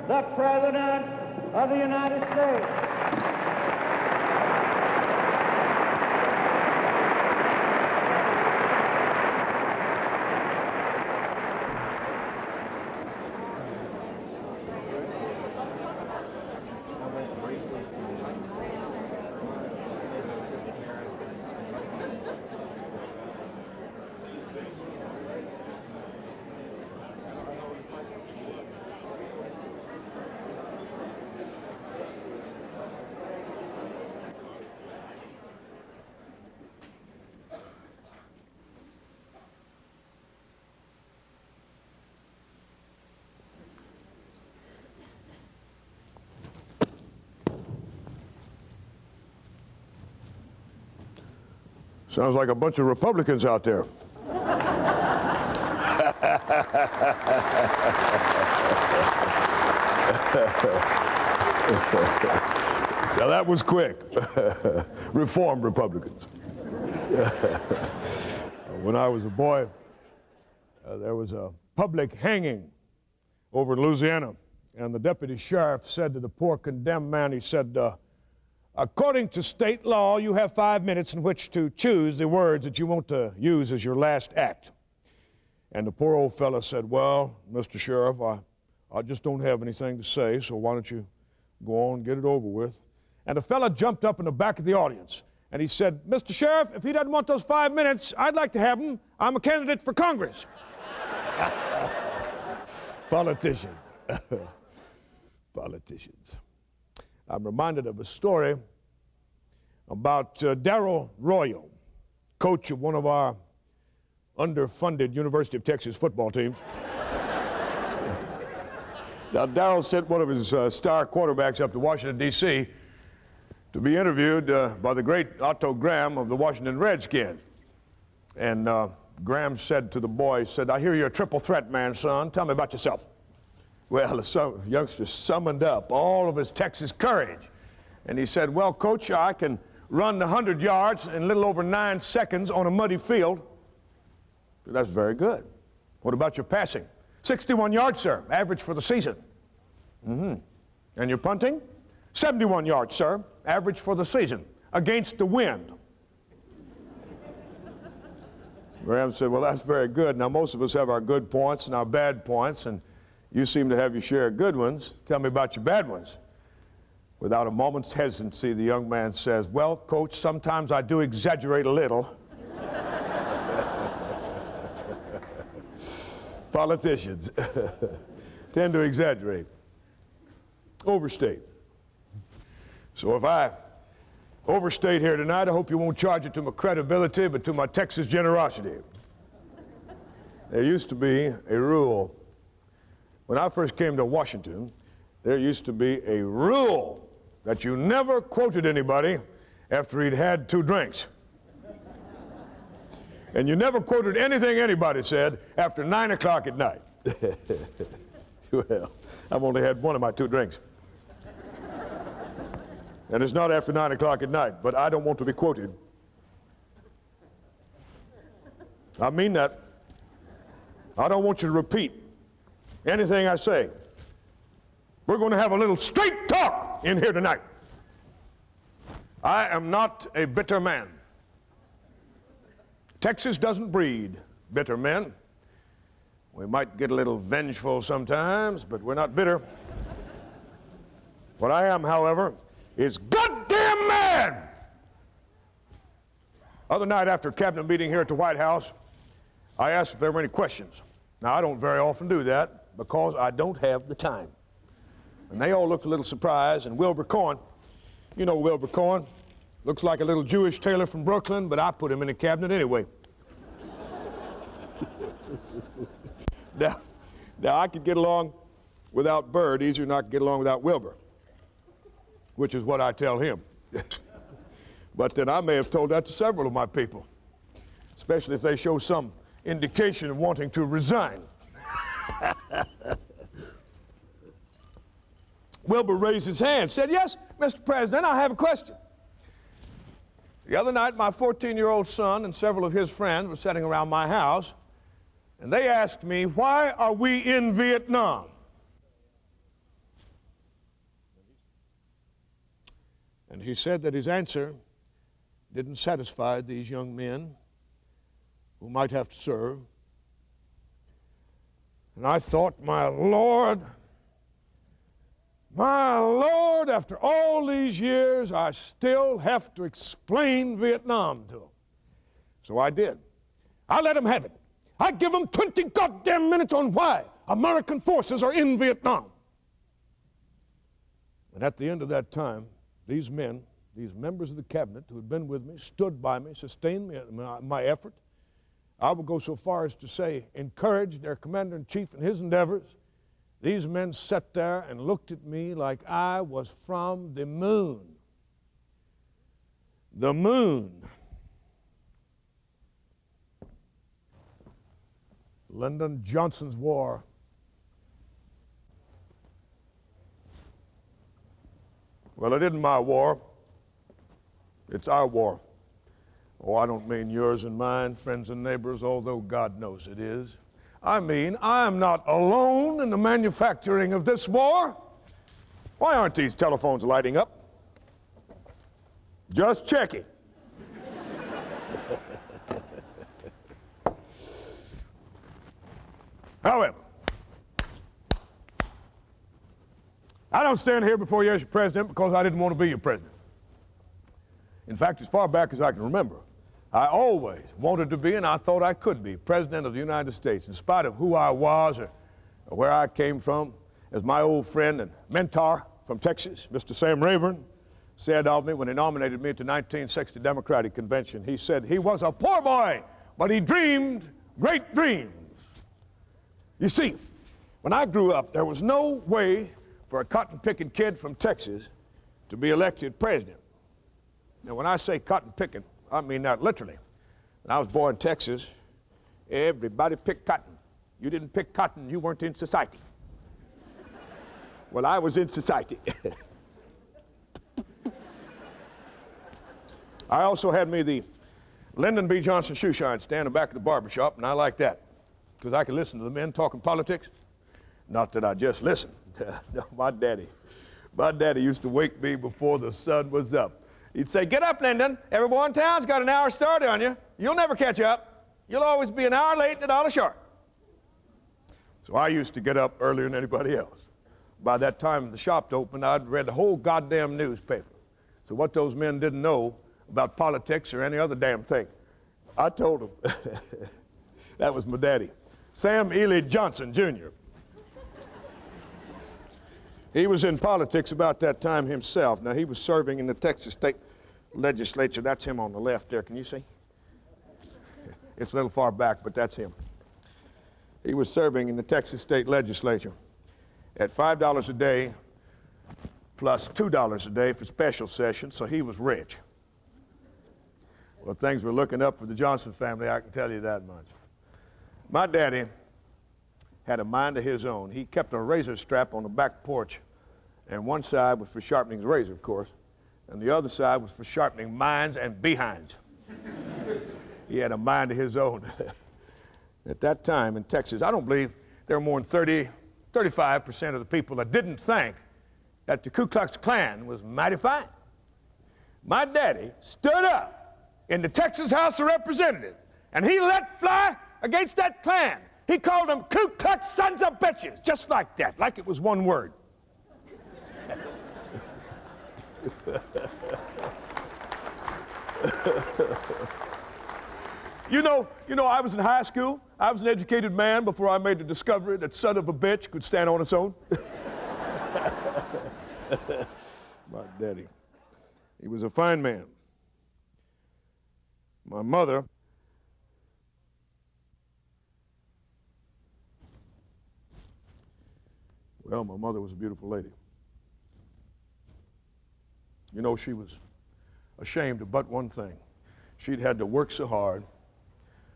the President of the United States. Sounds like a bunch of Republicans out there. Now that was quick. Reformed Republicans. When I was a boy, there was a public hanging over in Louisiana, and the deputy sheriff said to the poor condemned man, he said, according to state law, you have 5 minutes in which to choose the words that you want to use as your last act. And the poor old fella said, well, Mr. Sheriff, I just don't have anything to say, so why don't you go on and get it over with. And the fella jumped up in the back of the audience, and he said, Mr. Sheriff, if he doesn't want those 5 minutes, I'd like to have them. I'm a candidate for Congress. Politicians. Politicians. I'm reminded of a story about Darrell Royal, coach of one of our underfunded University of Texas football teams. Now, Darrell sent one of his star quarterbacks up to Washington, D.C. to be interviewed by the great Otto Graham of the Washington Redskins. And Graham said to the boy, he said, I hear you're a triple threat man, son. Tell me about yourself. Well, the youngster summoned up all of his Texas courage. And he said, well, Coach, I can run 100 yards in a little over 9 seconds on a muddy field. That's very good. What about your passing? 61 yards, sir, average for the season. Mm-hmm. And your punting? 71 yards, sir, average for the season, against the wind. Graham said, well, that's very good. Now, most of us have our good points and our bad points, and you seem to have your share of good ones. Tell me about your bad ones. Without a moment's hesitancy, the young man says, well, Coach, sometimes I do exaggerate a little. Politicians tend to exaggerate, overstate. So if I overstate here tonight, I hope you won't charge it to my credibility, but to my Texas generosity. There used to be a rule. When I first came to Washington, there used to be a rule that you never quoted anybody after he'd had 2 drinks. And you never quoted anything anybody said after 9 o'clock at night. Well, I've only had one of my 2 drinks. And it's not after 9 o'clock at night, but I don't want to be quoted. I mean that. I don't want you to repeat anything I say. We're going to have a little straight talk in here tonight. I am not a bitter man. Texas doesn't breed bitter men. We might get a little vengeful sometimes, but we're not bitter. What I am, however, is goddamn mad. Other night after a cabinet meeting here at the White House, I asked if there were any questions. Now, I don't very often do that because I don't have the time. And they all looked a little surprised, and Wilbur Cohen, you know Wilbur Cohen, looks like a little Jewish tailor from Brooklyn, but I put him in the cabinet anyway. Now, I could get along without Byrd easier than I could get along without Wilbur, which is what I tell him. But then I may have told that to several of my people, especially if they show some indication of wanting to resign. Wilbur raised his hand, said, yes, Mr. President, I have a question. The other night, my 14-year-old son and several of his friends were sitting around my house, and they asked me, why are we in Vietnam? And he said that his answer didn't satisfy these young men who might have to serve. And I thought, my Lord, after all these years, I still have to explain Vietnam to them. So I did. I let them have it. I give them 20 goddamn minutes on why American forces are in Vietnam. And at the end of that time, these men, these members of the cabinet who had been with me, stood by me, sustained me, my effort. I would go so far as to say, encouraged their commander-in-chief in his endeavors. These men sat there and looked at me like I was from the moon. The moon. Lyndon Johnson's war. Well, it isn't my war. It's our war. Oh, I don't mean yours and mine, friends and neighbors, although God knows it is. I mean, I am not alone in the manufacturing of this war. Why aren't these telephones lighting up? Just checking. However, I don't stand here before you as your president because I didn't want to be your president. In fact, as far back as I can remember, I always wanted to be, and I thought I could be, President of the United States, in spite of who I was or where I came from. As my old friend and mentor from Texas, Mr. Sam Rayburn, said of me when he nominated me at the 1960 Democratic Convention, he said he was a poor boy, but he dreamed great dreams. You see, when I grew up, there was no way for a cotton-picking kid from Texas to be elected president. Now, when I say cotton-picking, I mean that literally. When I was born in Texas, everybody picked cotton. You didn't pick cotton, you weren't in society. Well, I was in society. I also had me the Lyndon B. Johnson shoe shine stand in the back of the barber shop, and I like that because I could listen to the men talking politics. Not that I just listened. No, my daddy used to wake me before the sun was up. He'd say, "Get up, Lyndon. Every boy in town's got an hour start on you. You'll never catch up. You'll always be an hour late and a dollar short." So I used to get up earlier than anybody else. By that time the shop opened, I'd read the whole goddamn newspaper. So what those men didn't know about politics or any other damn thing, I told them. That was my daddy, Sam Ely Johnson, Jr. He was in politics about that time himself. Now, he was serving in the Texas State Legislature. That's him on the left there. Can you see? It's a little far back, but that's him. He was serving in the Texas State Legislature at $5 a day plus $2 a day for special sessions, so he was rich. Well, things were looking up for the Johnson family, I can tell you that much. My daddy had a mind of his own. He kept a razor strap on the back porch, and one side was for sharpening his razor, of course, and the other side was for sharpening minds and behinds. He had a mind of his own. At that time in Texas, I don't believe there were more than 35% of the people that didn't think that the Ku Klux Klan was mighty fine. My daddy stood up in the Texas House of Representatives, and he let fly against that Klan. He called them Ku Klux sons of bitches, just like that, like it was one word. You know, I was in high school. I was an educated man before I made the discovery that son of a bitch could stand on its own. My daddy, he was a fine man. My mother, well, my mother was a beautiful lady. You know, she was ashamed of but one thing. She'd had to work so hard.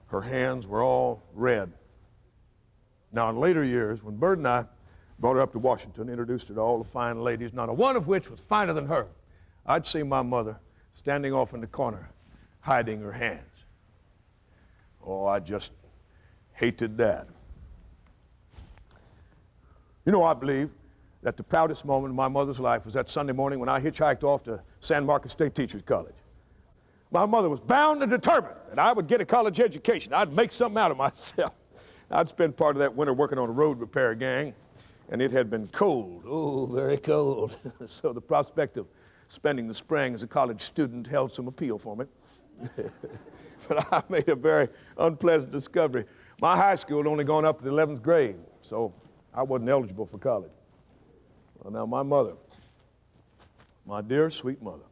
Her hands were all red. Now, in later years, when Bird and I brought her up to Washington, introduced her to all the fine ladies, not a one of which was finer than her, I'd see my mother standing off in the corner, hiding her hands. Oh, I just hated that. You know, I believe that the proudest moment of my mother's life was that Sunday morning when I hitchhiked off to San Marcos State Teachers College. My mother was bound and determined that I would get a college education. I'd make something out of myself. I'd spent part of that winter working on a road repair gang, and it had been cold, oh, very cold. So the prospect of spending the spring as a college student held some appeal for me. But I made a very unpleasant discovery. My high school had only gone up to the 11th grade, so I wasn't eligible for college. Well, now my mother, my dear sweet mother,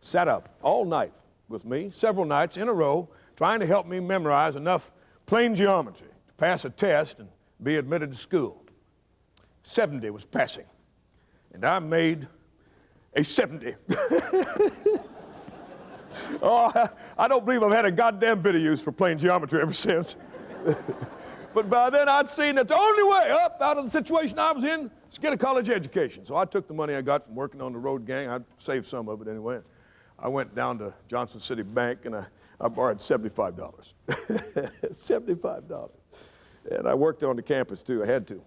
sat up all night with me, several nights in a row, trying to help me memorize enough plain geometry to pass a test and be admitted to school. 70 was passing, and I made a 70. Oh, I don't believe I've had a goddamn bit of use for plain geometry ever since. But by then I'd seen that the only way up out of the situation I was in was to get a college education. So I took the money I got from working on the road gang. I'd saved some of it anyway. I went down to Johnson City Bank and I borrowed $75. $75. And I worked on the campus too. I had to.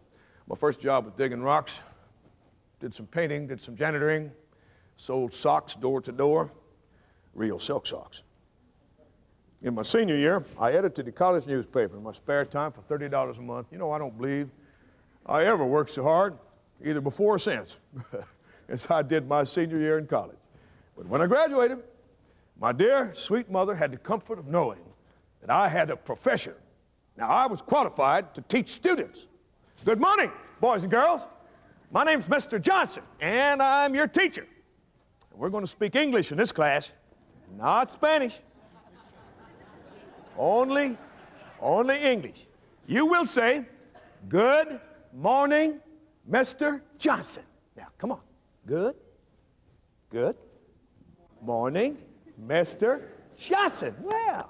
My first job was digging rocks. Did some painting, did some janitoring, sold socks door to door, real silk socks. In my senior year, I edited the college newspaper in my spare time for $30 a month. You know, I don't believe I ever worked so hard, either before or since, as I did my senior year in college. But when I graduated, my dear, sweet mother had the comfort of knowing that I had a profession. Now, I was qualified to teach students. Good morning, boys and girls. My name's Mr. Johnson, and I'm your teacher. We're going to speak English in this class, not Spanish. Only English. You will say, good morning, Mr. Johnson. Now, come on. Good morning, Mr. Johnson. Well,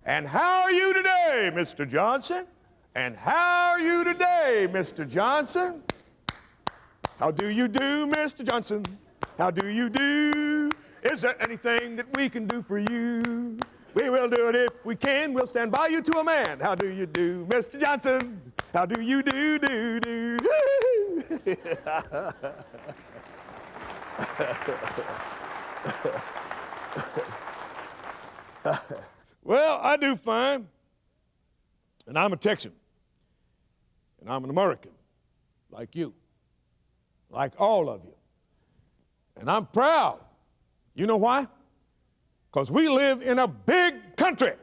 and how are you today, Mr. Johnson? And how are you today, Mr. Johnson? How do you do, Mr. Johnson? How do you do? Is there anything that we can do for you? We will do it if we can. We'll stand by you to a man. How do you do, Mr. Johnson? How do you do? Well, I do fine. And I'm a Texan. And I'm an American, like you, like all of you. And I'm proud. You know why? Because we live in a big country.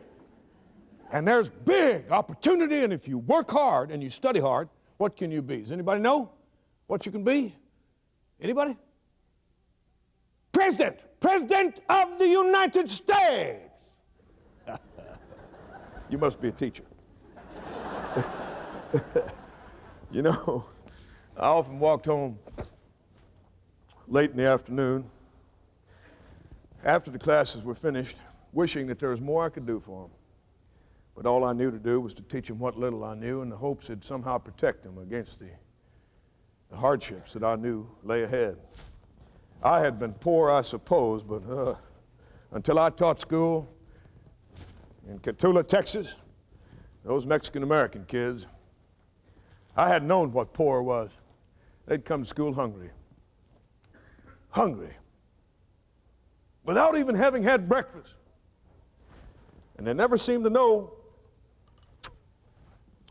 And there's big opportunity, and if you work hard and you study hard, what can you be? Does anybody know what you can be? Anybody? President of the United States. You must be a teacher. You know, I often walked home late in the afternoon after the classes were finished, wishing that there was more I could do for them. But all I knew to do was to teach them what little I knew in the hopes it'd somehow protect them against the hardships that I knew lay ahead. I had been poor, I suppose, but until I taught school in Catula, Texas, those Mexican-American kids, I had known what poor was. They'd come to school hungry, without even having had breakfast. And they never seemed to know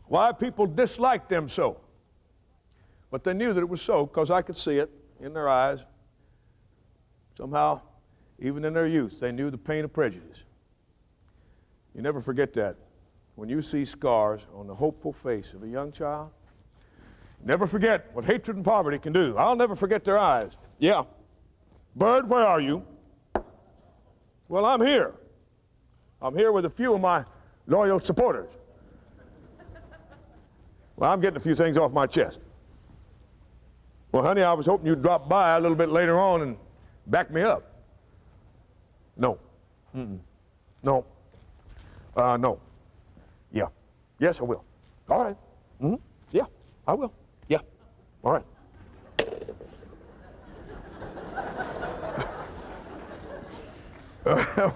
why people disliked them so. But they knew that it was so because I could see it in their eyes. Somehow, even in their youth, they knew the pain of prejudice. You never forget that. When you see scars on the hopeful face of a young child, never forget what hatred and poverty can do. I'll never forget their eyes. Yeah. Bird, where are you? Well, I'm here. I'm here with a few of my loyal supporters. Well, I'm getting a few things off my chest. Well, honey, I was hoping you'd drop by a little bit later on and back me up. No. No. No. Yeah. Yes, I will. All right. Yeah, I will. Yeah. All right.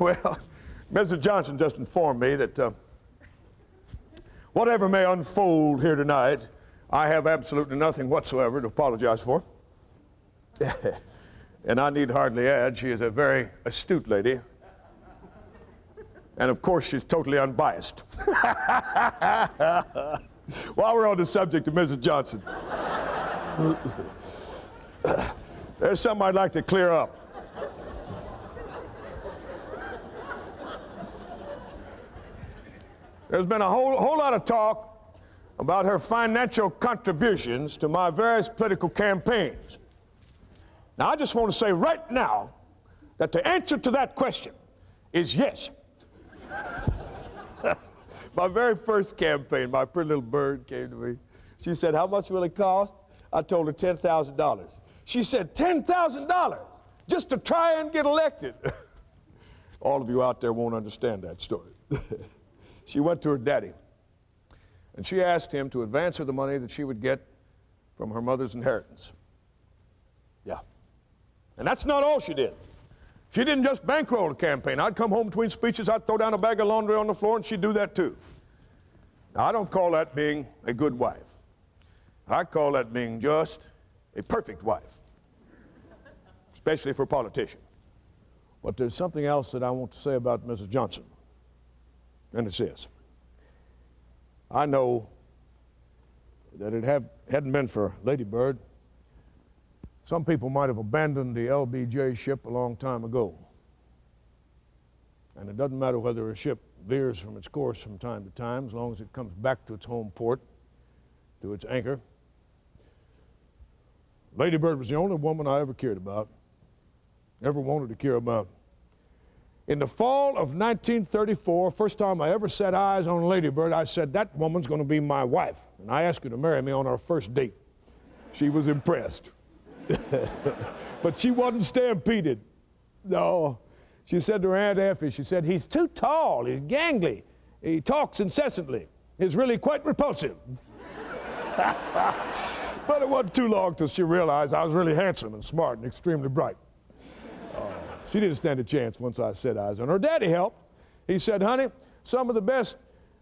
Well, Mr. Johnson just informed me that whatever may unfold here tonight, I have absolutely nothing whatsoever to apologize for. And I need hardly add, she is a very astute lady. And of course, she's totally unbiased. While we're on the subject of Mrs. Johnson, there's something I'd like to clear up. There's been a whole lot of talk about her financial contributions to my various political campaigns. Now, I just want to say right now that the answer to that question is yes. My very first campaign, my pretty little bird came to me. She said, "How much will it cost?" I told her $10,000. She said, $10,000 just to try and get elected. All of you out there won't understand that story. She went to her daddy, and she asked him to advance her the money that she would get from her mother's inheritance. Yeah. And that's not all she did. She didn't just bankroll the campaign. I'd come home between speeches, I'd throw down a bag of laundry on the floor, and she'd do that too. Now, I don't call that being a good wife. I call that being just a perfect wife, especially for a politician. But there's something else that I want to say about Mrs. Johnson, and it's this. I know that it hadn't been for Lady Bird, some people might have abandoned the LBJ ship a long time ago. And it doesn't matter whether a ship veers from its course from time to time, as long as it comes back to its home port, to its anchor. Lady Bird was the only woman I ever cared about, ever wanted to care about. In the fall of 1934, first time I ever set eyes on Lady Bird, I said, "That woman's going to be my wife." And I asked her to marry me on our first date. She was impressed. But she wasn't stampeded. No. She said to her Aunt Effie, she said, "He's too tall, he's gangly, he talks incessantly, he's really quite repulsive." But it wasn't too long till she realized I was really handsome and smart and extremely bright. She didn't stand a chance once I set eyes on her. Her daddy helped. He said, "Honey, some of the best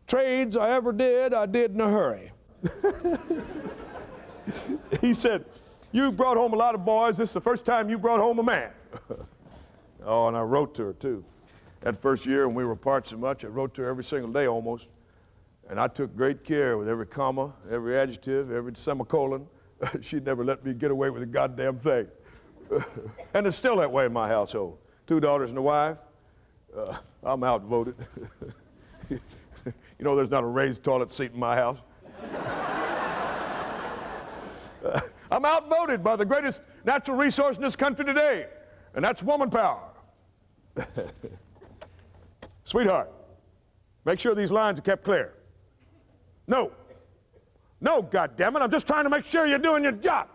trades I ever did, I did in a hurry." He said, "You brought home a lot of boys. This is the first time you brought home a man." Oh, and I wrote to her, too. That first year when we were apart so much, I wrote to her every single day almost. And I took great care with every comma, every adjective, every semicolon. She'd never let me get away with a goddamn thing. And it's still that way in my household. 2 daughters and a wife. I'm outvoted. You know, there's not a raised toilet seat in my house. I'm outvoted by the greatest natural resource in this country today, and that's woman power. Sweetheart, make sure these lines are kept clear. No. No, goddammit, I'm just trying to make sure you're doing your job.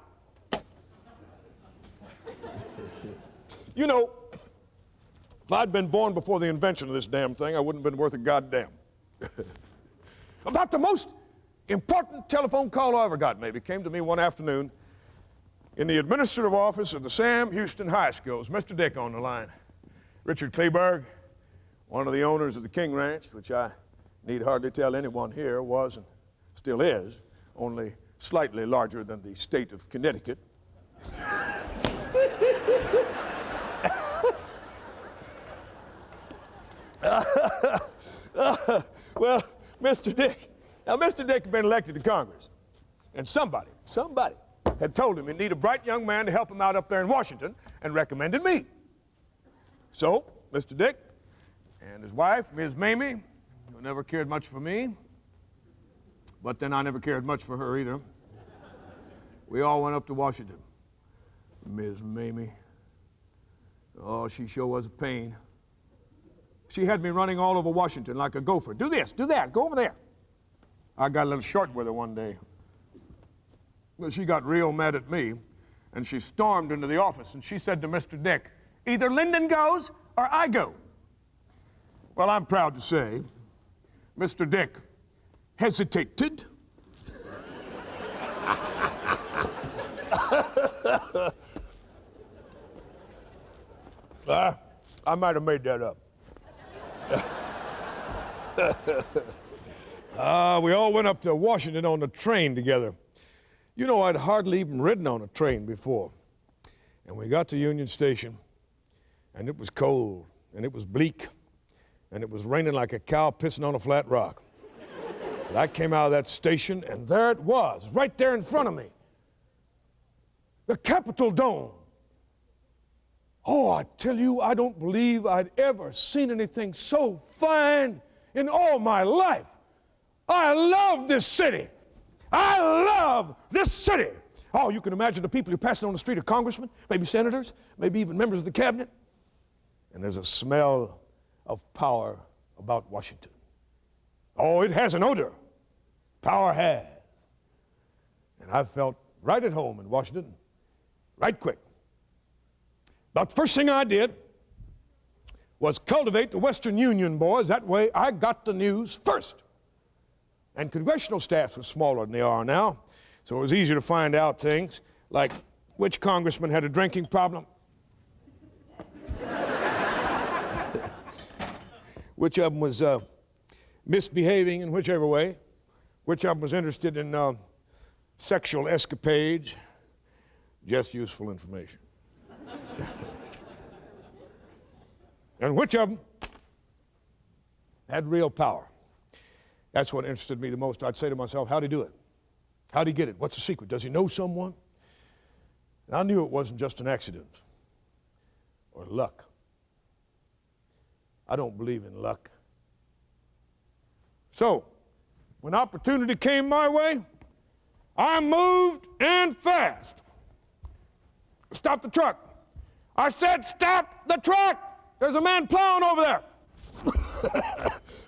You know, if I'd been born before the invention of this damn thing, I wouldn't have been worth a goddamn. About the most important telephone call I ever got, maybe, came to me one afternoon in the administrative office of the Sam Houston High School. It was Mr. Dick on the line. Richard Kleberg, one of the owners of the King Ranch, which I need hardly tell anyone here was and still is, only slightly larger than the state of Connecticut. Well, Mr. Dick, now Mr. Dick had been elected to Congress, and somebody had told him he needed a bright young man to help him out up there in Washington and recommended me. So, Mr. Dick and his wife, Ms. Mamie, who never cared much for me, but then I never cared much for her either, we all went up to Washington. Ms. Mamie, oh, she sure was a pain. She had me running all over Washington like a gopher. Do this, do that, go over there. I got a little short with her one day. Well, she got real mad at me, and she stormed into the office, and she said to Mr. Dick, "Either Lyndon goes or I go." Well, I'm proud to say, Mr. Dick hesitated. I might have made that up. We all went up to Washington on the train together. You know, I'd hardly even ridden on a train before. And we got to Union Station, and it was cold, and it was bleak, and it was raining like a cow pissing on a flat rock. But I came out of that station, and there it was, right there in front of me. The Capitol Dome. Oh, I tell you, I don't believe I'd ever seen anything so fine in all my life. I love this city. I love this city. Oh, you can imagine the people who are passing on the street are congressmen, maybe senators, maybe even members of the cabinet. And there's a smell of power about Washington. Oh, it has an odor. Power has. And I felt right at home in Washington, right quick. About the first thing I did was cultivate the Western Union boys. That way I got the news first. And congressional staffs were smaller than they are now, so it was easier to find out things like which congressman had a drinking problem, which of them was misbehaving in whichever way, which of them was interested in sexual escapades. Just useful information. And which of them had real power. That's what interested me the most. I'd say to myself, how'd he do it? How'd he get it? What's the secret? Does he know someone? And I knew it wasn't just an accident or luck. I don't believe in luck. So, when opportunity came my way, I moved and fast. Stop the truck. I said, stop the truck. There's a man plowing over there.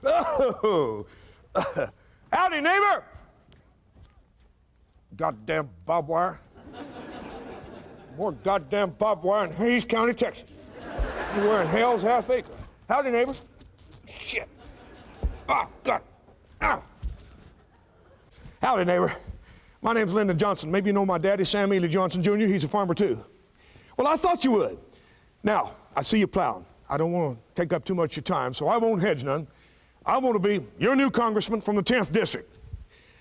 Oh. Howdy, neighbor. Goddamn barbed wire. More goddamn barbed wire in Hayes County, Texas. We're in hell's half acre. Howdy, neighbor. Shit. Oh, God. Ow. Howdy, neighbor. My name's Lyndon Johnson. Maybe you know my daddy, Sam Ely Johnson, Jr. He's a farmer, too. Well, I thought you would. Now, I see you plowing. I don't want to take up too much of your time, so I won't hedge none. I want to be your new congressman from the 10th district.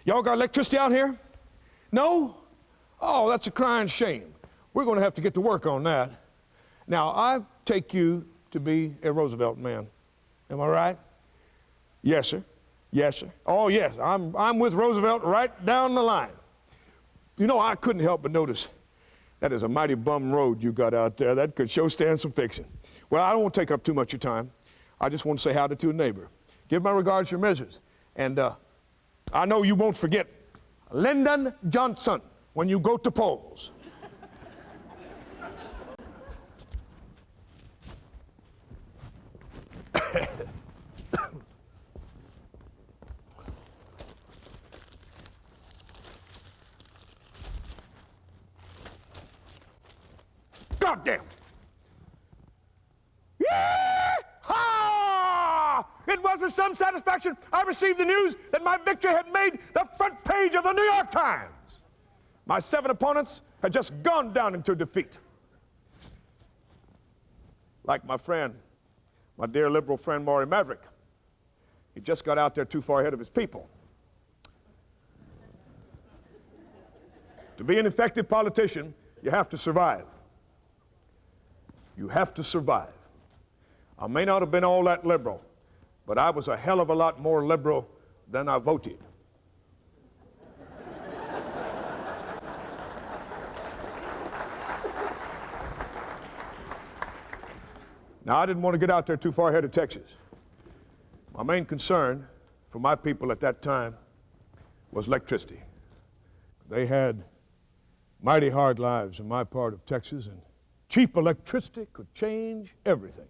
Y'all got electricity out here? No? Oh, that's a crying shame. We're going to have to get to work on that. Now, I take you to be a Roosevelt man. Am I right? Yes, sir. Yes, sir. Oh, yes, I'm with Roosevelt right down the line. You know, I couldn't help but notice that is a mighty bum road you got out there. That could sure stand some fixing. Well, I don't want to take up too much of your time. I just want to say howdy to a neighbor. Give my regards to your measures. And I know you won't forget Lyndon Johnson when you go to polls. Goddamn! Yee-haw! It was with some satisfaction I received the news that my victory had made the front page of the New York Times. My 7 opponents had just gone down into defeat. Like my friend, my dear liberal friend Maury Maverick. He just got out there too far ahead of his people. To be an effective politician, you have to survive. You have to survive. I may not have been all that liberal, but I was a hell of a lot more liberal than I voted. Now, I didn't want to get out there too far ahead of Texas. My main concern for my people at that time was electricity. They had mighty hard lives in my part of Texas, and cheap electricity could change everything.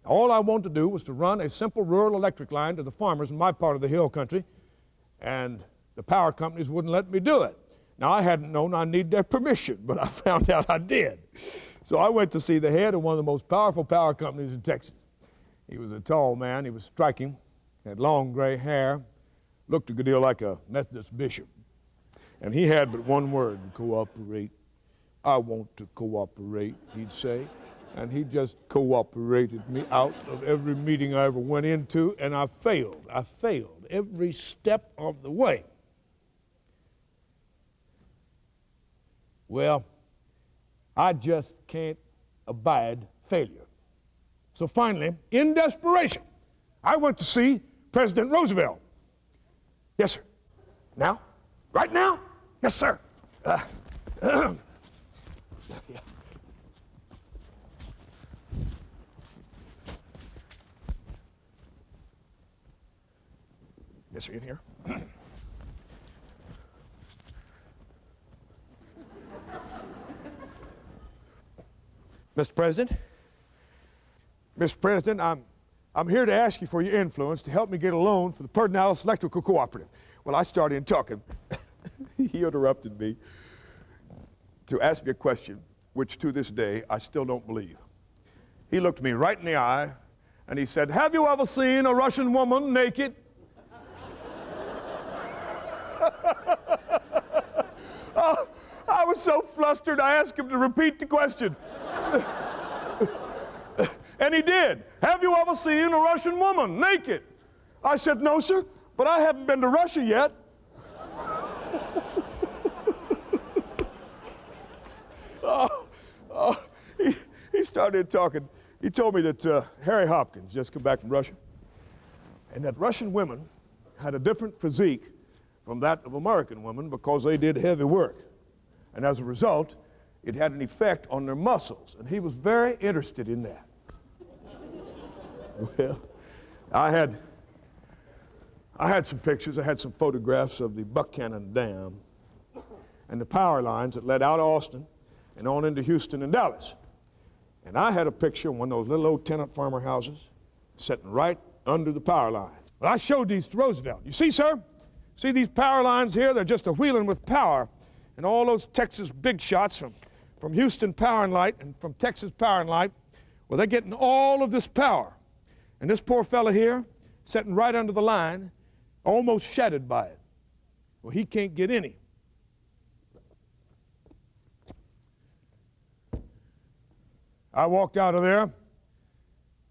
All I wanted to do was to run a simple rural electric line to the farmers in my part of the hill country, and the power companies wouldn't let me do it. Now, I hadn't known I needed their permission, but I found out I did. So I went to see the head of one of the most powerful power companies in Texas. He was a tall man, he was striking, had long gray hair, looked a good deal like a Methodist bishop. And he had but one word: cooperate. I want to cooperate, he'd say. And he just cooperated me out of every meeting I ever went into, and I failed. I failed every step of the way. Well, I just can't abide failure. So finally, in desperation, I went to see President Roosevelt. Yes, sir. Now? Right now? Yes, sir. Yeah. Yes, sir, in here. Mr. President, I'm here to ask you for your influence to help me get a loan for the Prideaux Electrical Cooperative. Well, I started in talking. He interrupted me to ask me a question, which to this day I still don't believe. He looked me right in the eye and he said, "Have you ever seen a Russian woman naked?" Oh, I was so flustered I asked him to repeat the question. And he did. "Have you ever seen a Russian woman naked?" I said, "No, sir, but I haven't been to Russia yet." He started talking. He told me that Harry Hopkins just come back from Russia, and that Russian women had a different physique from that of American women because they did heavy work. And as a result, it had an effect on their muscles, and he was very interested in that. Well, I had some pictures. I had some photographs of the Buchanan Dam and the power lines that led out of Austin and on into Houston and Dallas. And I had a picture of one of those little old tenant farmer houses sitting right under the power lines. But I showed these to Roosevelt. "You see, sir? See these power lines here? They're just a wheeling with power. And all those Texas big shots from Houston Power and Light and from Texas Power and Light, well, they're getting all of this power. And this poor fella here, sitting right under the line, almost shattered by it. Well, he can't get any. I walked out of there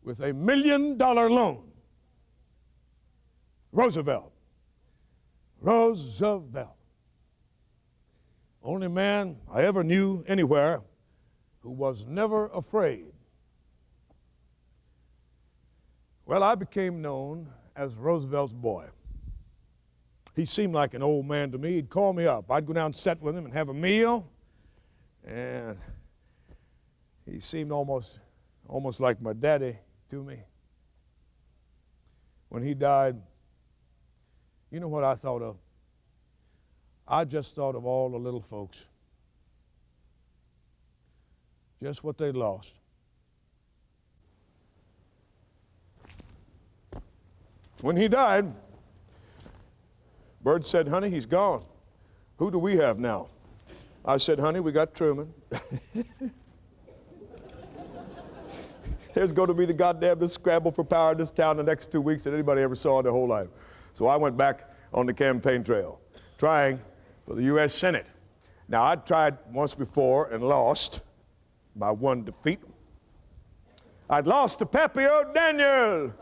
with $1 million loan. Roosevelt. Only man I ever knew anywhere who was never afraid. Well, I became known as Roosevelt's boy. He seemed like an old man to me. He'd call me up. I'd go down and sit with him and have a meal, and he seemed almost like my daddy to me. When he died, you know what I thought of? I just thought of all the little folks. Just what they lost. When he died, Bird said, "Honey, he's gone. Who do we have now?" I said, "Honey, we got Truman." There's going to be the goddamnest scramble for power in this town the next 2 weeks that anybody ever saw in their whole life. So I went back on the campaign trail, trying for the U.S. Senate. Now, I'd tried once before and lost by one defeat. I'd lost to Pappy O'Daniel,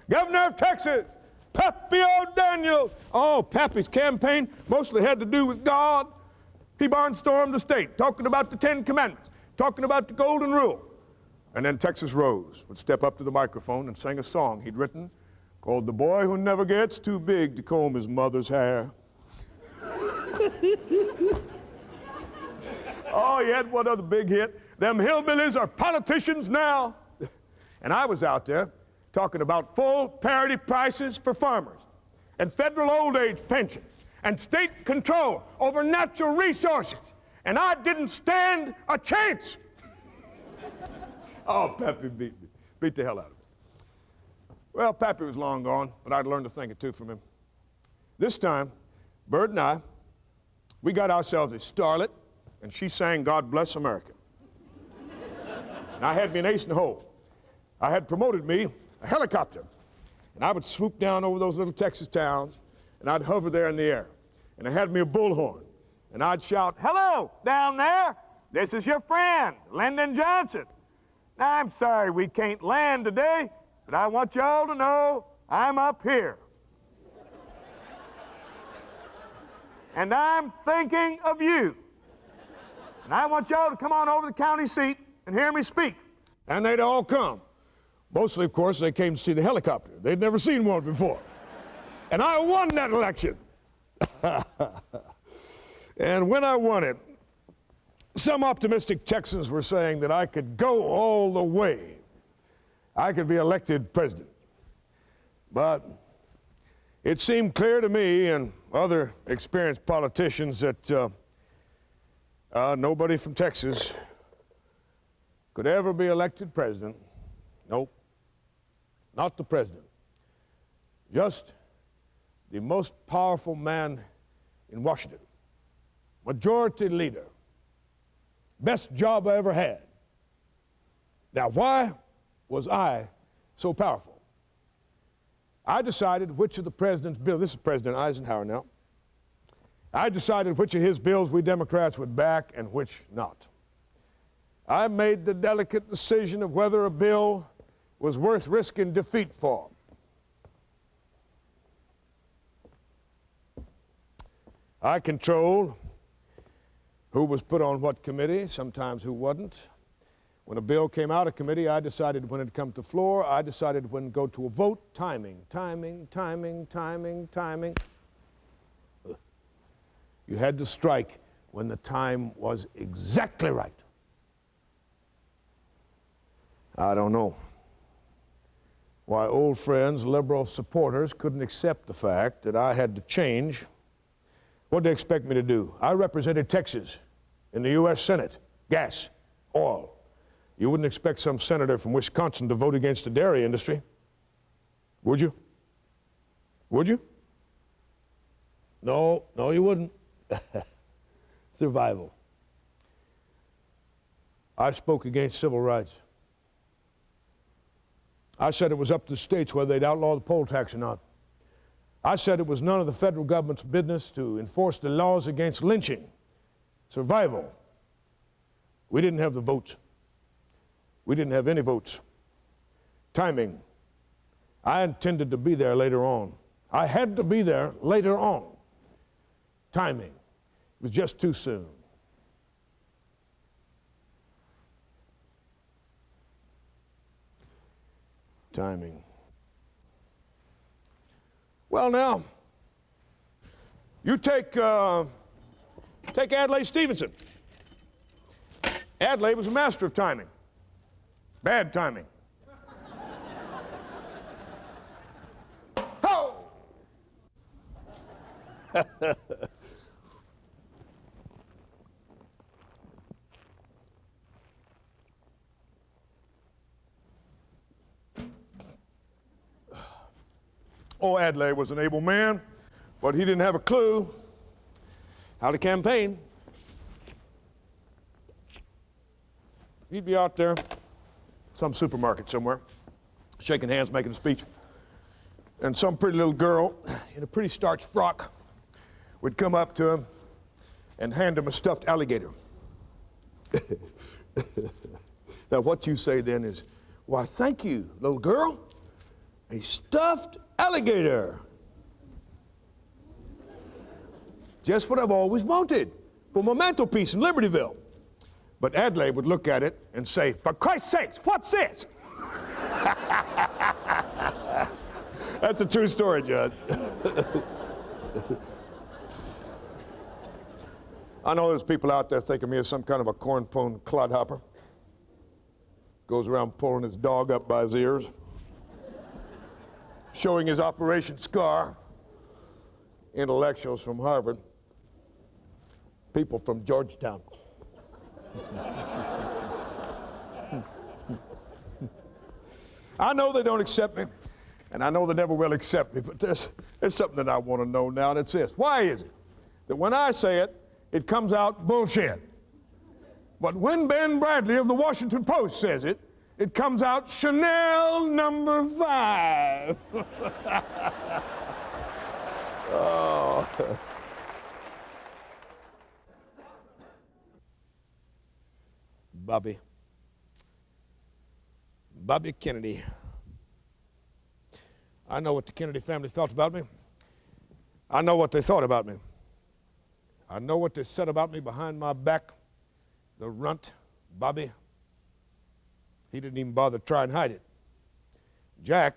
governor of Texas. Pappy O'Daniel. Oh, Pappy's campaign mostly had to do with God. He barnstormed the state, talking about the 10 Commandments, talking about the Golden Rule. And then Texas Rose would step up to the microphone and sing a song he'd written called "The Boy Who Never Gets Too Big to Comb His Mother's Hair." Oh, he had one other big hit. "Them hillbillies are politicians now." And I was out there talking about full parity prices for farmers and federal old age pensions and state control over natural resources. And I didn't stand a chance. Oh, Pappy beat me. Beat the hell out of me. Well, Pappy was long gone, but I'd learned a thing or two from him. This time, Bird and I, we got ourselves a starlet, and she sang "God Bless America." And I had me an ace in the hole. I had promoted me a helicopter, and I would swoop down over those little Texas towns, and I'd hover there in the air. And I had me a bullhorn, and I'd shout, "Hello, down there. This is your friend, Lyndon Johnson. Now, I'm sorry we can't land today, but I want you all to know I'm up here. And I'm thinking of you. And I want y'all to come on over to the county seat and hear me speak. And they'd all come. Mostly, of course, they came to see the helicopter. They'd never seen one before. And I won that election. And when I won it, some optimistic Texans were saying that I could go all the way. I could be elected president. But it seemed clear to me and other experienced politicians that nobody from Texas could ever be elected president. Nope, not the president. Just the most powerful man in Washington. Majority leader. Best job I ever had. Now, why was I so powerful? I decided which of the president's bills, this is President Eisenhower now, I decided which of his bills we Democrats would back and which not. I made the delicate decision of whether a bill was worth risking defeat for. I controlled who was put on what committee, sometimes who wasn't. When a bill came out of committee, I decided when it come to the floor, I decided when to go to a vote, timing. You had to strike when the time was exactly right. I don't know why old friends, liberal supporters, couldn't accept the fact that I had to change. What did they expect me to do? I represented Texas in the U.S. Senate, gas, oil. You wouldn't expect some senator from Wisconsin to vote against the dairy industry, would you? Would you? No, you wouldn't. Survival. I spoke against civil rights. I said it was up to the states whether they'd outlaw the poll tax or not. I said it was none of the federal government's business to enforce the laws against lynching. Survival. We didn't have the votes. We didn't have any votes. Timing. I intended to be there later on. I had to be there later on. Timing. It was just too soon. Timing. Well, now, you take Adlai Stevenson. Adlai was a master of timing. Bad timing. Ho! Oh, Adlai was an able man, but he didn't have a clue how to campaign. He'd be out there, some supermarket somewhere, shaking hands, making a speech, and some pretty little girl in a pretty starched frock would come up to him and hand him a stuffed alligator. Now, what you say then is, why, thank you, little girl. A stuffed alligator. Just what I've always wanted for my mantelpiece in Libertyville. But Adlai would look at it and say, for Christ's sakes, what's this? That's a true story, Judge. I know there's people out there thinking of me as some kind of a corn-pone clodhopper. Goes around pulling his dog up by his ears, showing his Operation Scar. Intellectuals from Harvard, people from Georgetown. I know they don't accept me, and I know they never will accept me, but there's something that I want to know now, and it's this. Why is it that when I say it, it comes out bullshit? But when Ben Bradley of the Washington Post says it, it comes out Chanel number 5. Oh. Bobby Kennedy. I know what the Kennedy family felt about me. I know what they thought about me. I know what they said about me behind my back. the runt, Bobby, he didn't even bother to try and hide it. Jack,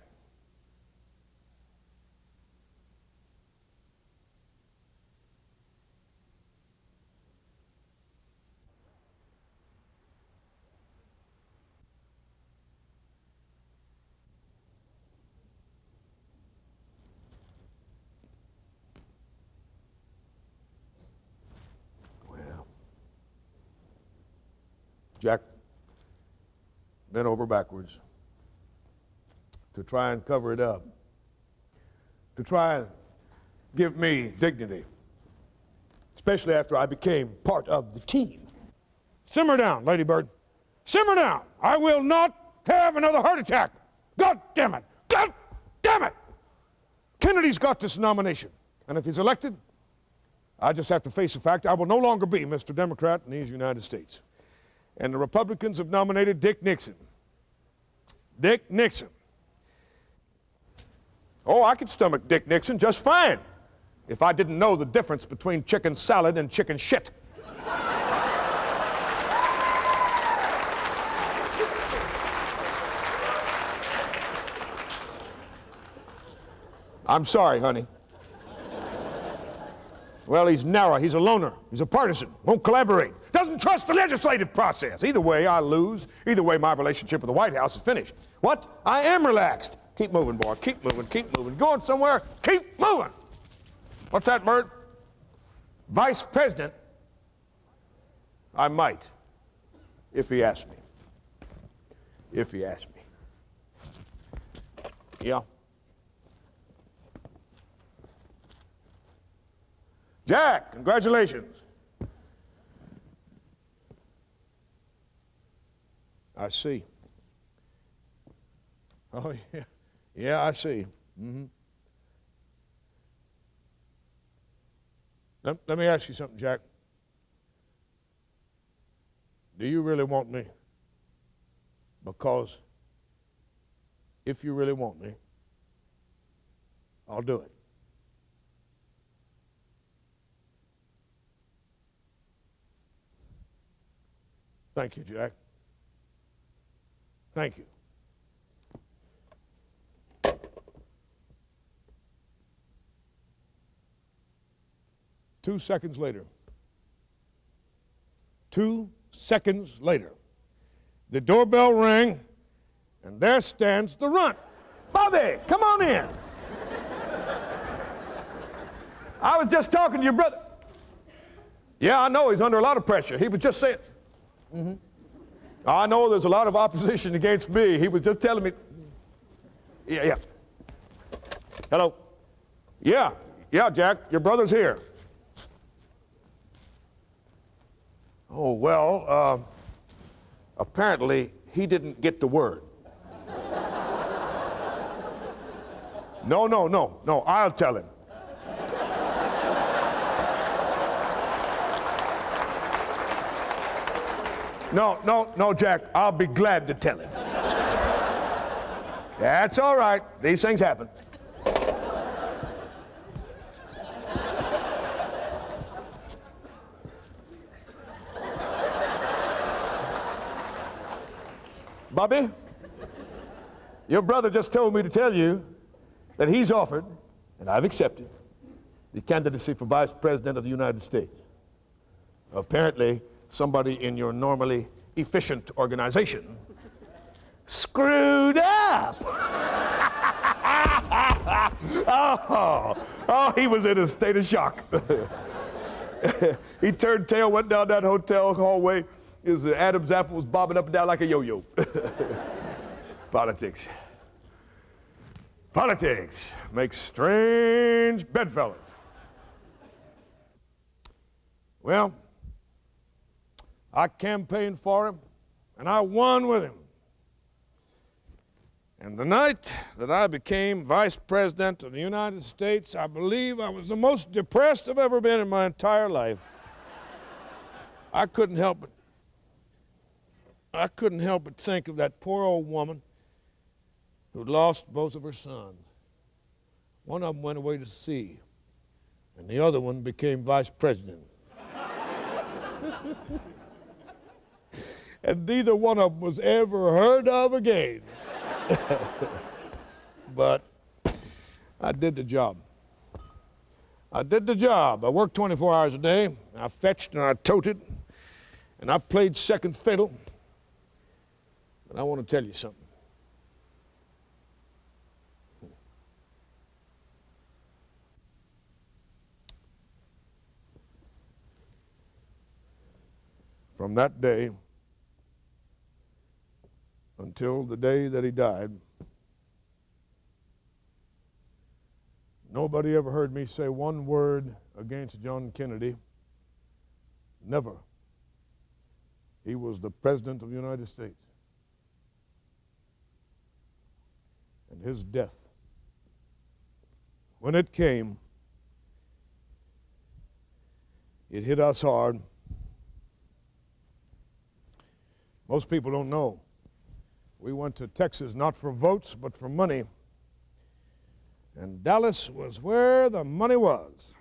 Jack bent over backwards to try and cover it up, to try and give me dignity, especially after I became part of the team. Simmer down, Lady Bird. Simmer down. I will not have another heart attack. God damn it. God damn it. Kennedy's got this nomination, and if he's elected, I just have to face the fact I will no longer be Mr. Democrat in these United States. And the Republicans have nominated Dick Nixon. Dick Nixon. Oh, I could stomach Dick Nixon just fine if I didn't know the difference between chicken salad and chicken shit. I'm sorry, honey. Well, he's narrow, he's a loner, he's a partisan, won't collaborate, doesn't trust the legislative process. Either way, I lose. Either way, my relationship with the White House is finished. What? I am relaxed. Keep moving, boy, keep moving, keep moving. Going somewhere, keep moving. What's that, Bert? Vice President? I might, if he asked me. If he asked me. Yeah. Jack, congratulations. I see. Oh, yeah. Yeah, I see. Mm-hmm. Let me ask you something, Jack. Do you really want me? Because if you really want me, I'll do it. Thank you, Jack. Thank you. Two seconds later, the doorbell rang, and there stands the runt. Bobby, come on in. I was just talking to your brother. Yeah, I know he's under a lot of pressure. He was just saying. Mm-hmm. I know there's a lot of opposition against me. He was just telling me. Yeah. Hello. Yeah, Jack, your brother's here. Oh, well, apparently he didn't get the word. No, I'll tell him. No, Jack, I'll be glad to tell him. That's all right. These things happen. Bobby, your brother just told me to tell you that he's offered, and I've accepted, the candidacy for Vice President of the United States. Apparently, somebody in your normally efficient organization screwed up. Oh, he was in a state of shock. He turned tail, went down that hotel hallway. His Adam's apple was bobbing up and down like a yo-yo. Politics. Politics makes strange bedfellows. Well, I campaigned for him, and I won with him. And the night that I became Vice President of the United States, I believe I was the most depressed I've ever been in my entire life. I couldn't help but think of that poor old woman who'd lost both of her sons. One of them went away to sea, and the other one became Vice President. and neither one of them was ever heard of again. But I did the job. I did the job. I worked 24 hours a day. I fetched and I toted, and I played second fiddle. But I want to tell you something. From that day until the day that he died, nobody ever heard me say one word against John Kennedy. Never. He was the President of the United States. And his death, when it came, it hit us hard. Most people don't know. We went to Texas not for votes, but for money. And Dallas was where the money was,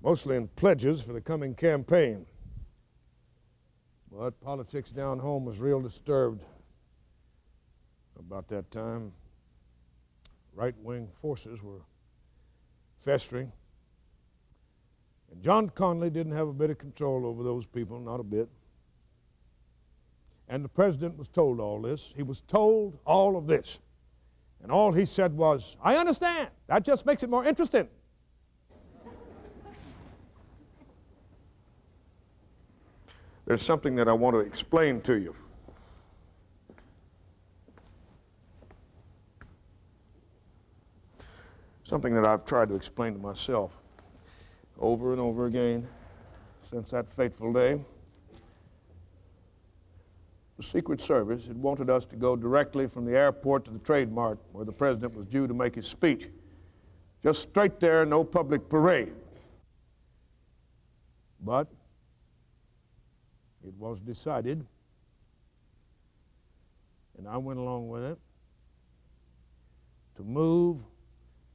mostly in pledges for the coming campaign. But politics down home was real disturbed about that time. Right-wing forces were festering. And John Connally didn't have a bit of control over those people, not a bit. And the president was told all this. He was told all of this. And all he said was, I understand. That just makes it more interesting. There's something that I want to explain to you. Something that I've tried to explain to myself over and over again since that fateful day. The Secret Service had wanted us to go directly from the airport to the Trade Mart where the president was due to make his speech. Just straight there, no public parade. But it was decided, and I went along with it, to move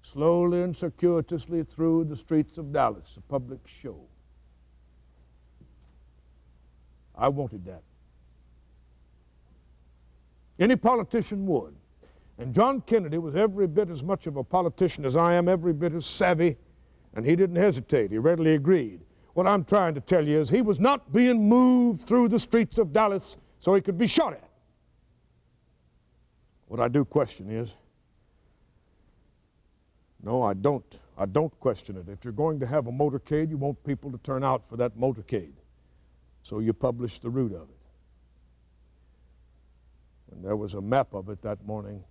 slowly and circuitously through the streets of Dallas, a public show. I wanted that. Any politician would. And John Kennedy was every bit as much of a politician as I am, every bit as savvy, and he didn't hesitate. He readily agreed. What I'm trying to tell you is he was not being moved through the streets of Dallas so he could be shot at. What I do question is, no, I don't question it. If you're going to have a motorcade, you want people to turn out for that motorcade. So you publish the route of it. And there was a map of it that morning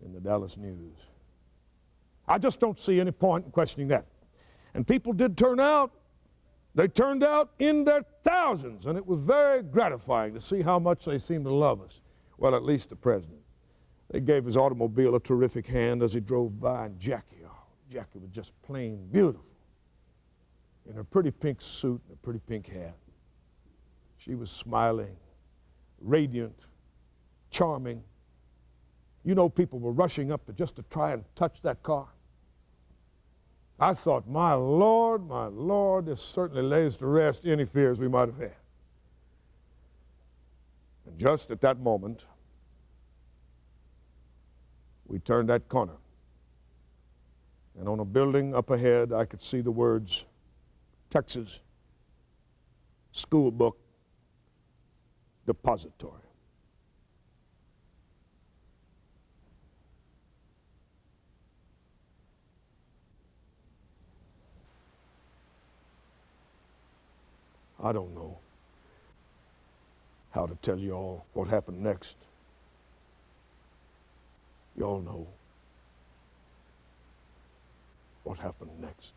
in the Dallas News. I just don't see any point in questioning that. And people did turn out. They turned out in their thousands, and it was very gratifying to see how much they seemed to love us. Well, at least the president. They gave his automobile a terrific hand as he drove by, and Jackie was just plain beautiful in her pretty pink suit and a pretty pink hat. She was smiling, radiant, charming. You know, people were rushing up just to try and touch that car. I thought, my Lord, this certainly lays to rest any fears we might have had. And just at that moment, we turned that corner. And on a building up ahead, I could see the words, Texas School Book Depository. I don't know how to tell you all what happened next. You all know what happened next.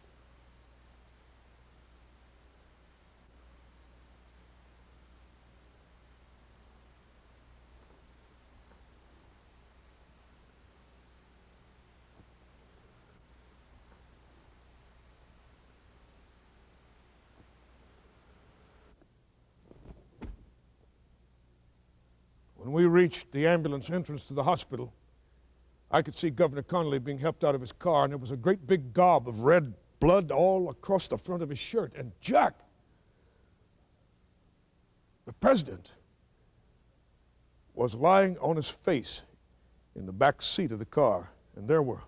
When we reached the ambulance entrance to the hospital, I could see Governor Connally being helped out of his car, and there was a great big gob of red blood all across the front of his shirt. And Jack, the president was lying on his face in the back seat of the car, and there was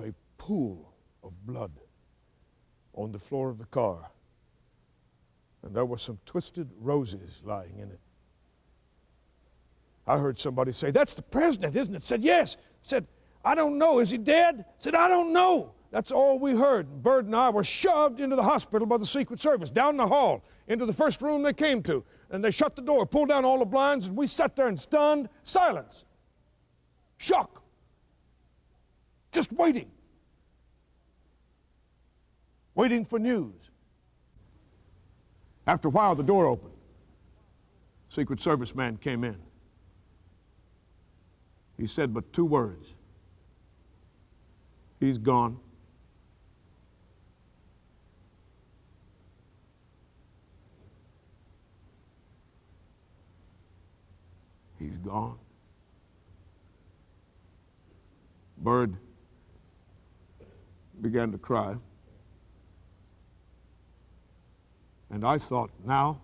a pool of blood on the floor of the car, and there were some twisted roses lying in it. I heard somebody say, "That's the president, isn't it?" Said, "Yes." Said, "I don't know. Is he dead?" Said, "I don't know." That's all we heard. Bird and I were shoved into the hospital by the Secret Service, down the hall, into the first room they came to. And they shut the door, pulled down all the blinds, and we sat there in stunned silence. Shock. Just waiting. Waiting for news. After a while, the door opened. Secret Service man came in. He said but two words. "He's gone." He's gone. Bird began to cry. And I thought, now,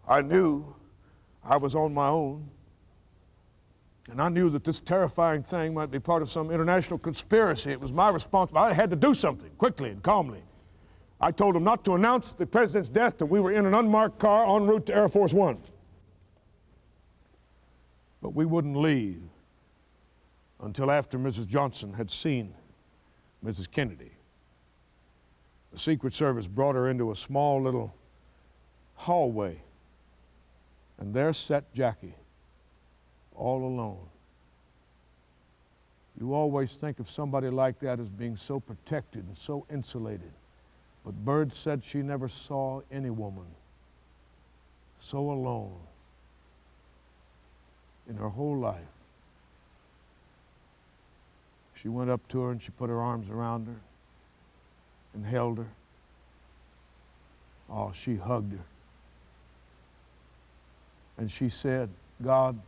I knew I was on my own. And I knew that this terrifying thing might be part of some international conspiracy. It was my responsibility. I had to do something quickly and calmly. I told him not to announce the president's death till we were in an unmarked car en route to Air Force One. But we wouldn't leave until after Mrs. Johnson had seen Mrs. Kennedy. The Secret Service brought her into a small little hallway, and there sat Jackie, all alone. You always think of somebody like that as being so protected and so insulated. But Bird said she never saw any woman so alone in her whole life. She went up to her and she put her arms around her and held her. Oh, she hugged her. And she said, "God,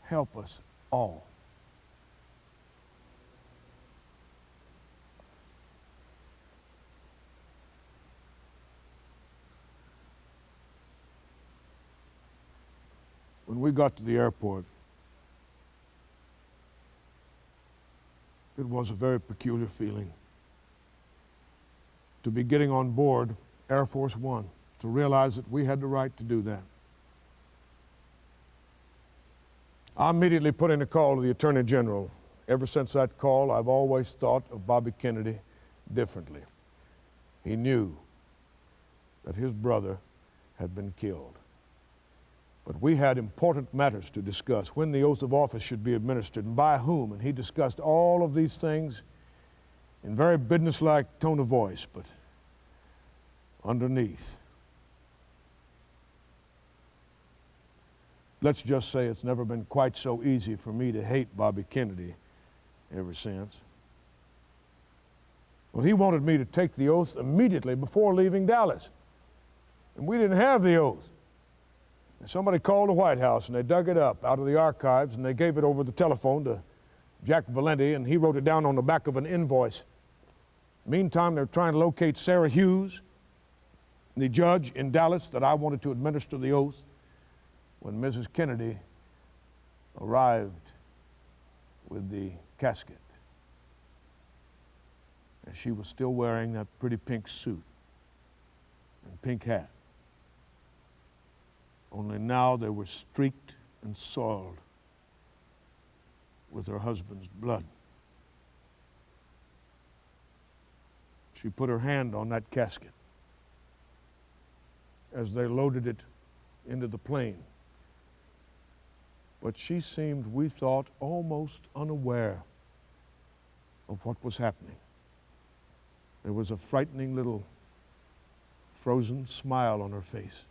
help us all." When we got to the airport, it was a very peculiar feeling to be getting on board Air Force One, to realize that we had the right to do that. I immediately put in a call to the Attorney General. Ever since that call, I've always thought of Bobby Kennedy differently. He knew that his brother had been killed. But we had important matters to discuss, when the oath of office should be administered and by whom, and he discussed all of these things in very businesslike tone of voice, but underneath, let's just say it's never been quite so easy for me to hate Bobby Kennedy ever since. Well, he wanted me to take the oath immediately before leaving Dallas, and we didn't have the oath. And somebody called the White House, and they dug it up out of the archives, and they gave it over the telephone to Jack Valenti, and he wrote it down on the back of an invoice. Meantime, they're trying to locate Sarah Hughes, the judge in Dallas that I wanted to administer the oath, when Mrs. Kennedy arrived with the casket. And she was still wearing that pretty pink suit and pink hat. Only now they were streaked and soiled with her husband's blood. She put her hand on that casket as they loaded it into the plane. But she seemed, we thought, almost unaware of what was happening. There was a frightening little frozen smile on her face.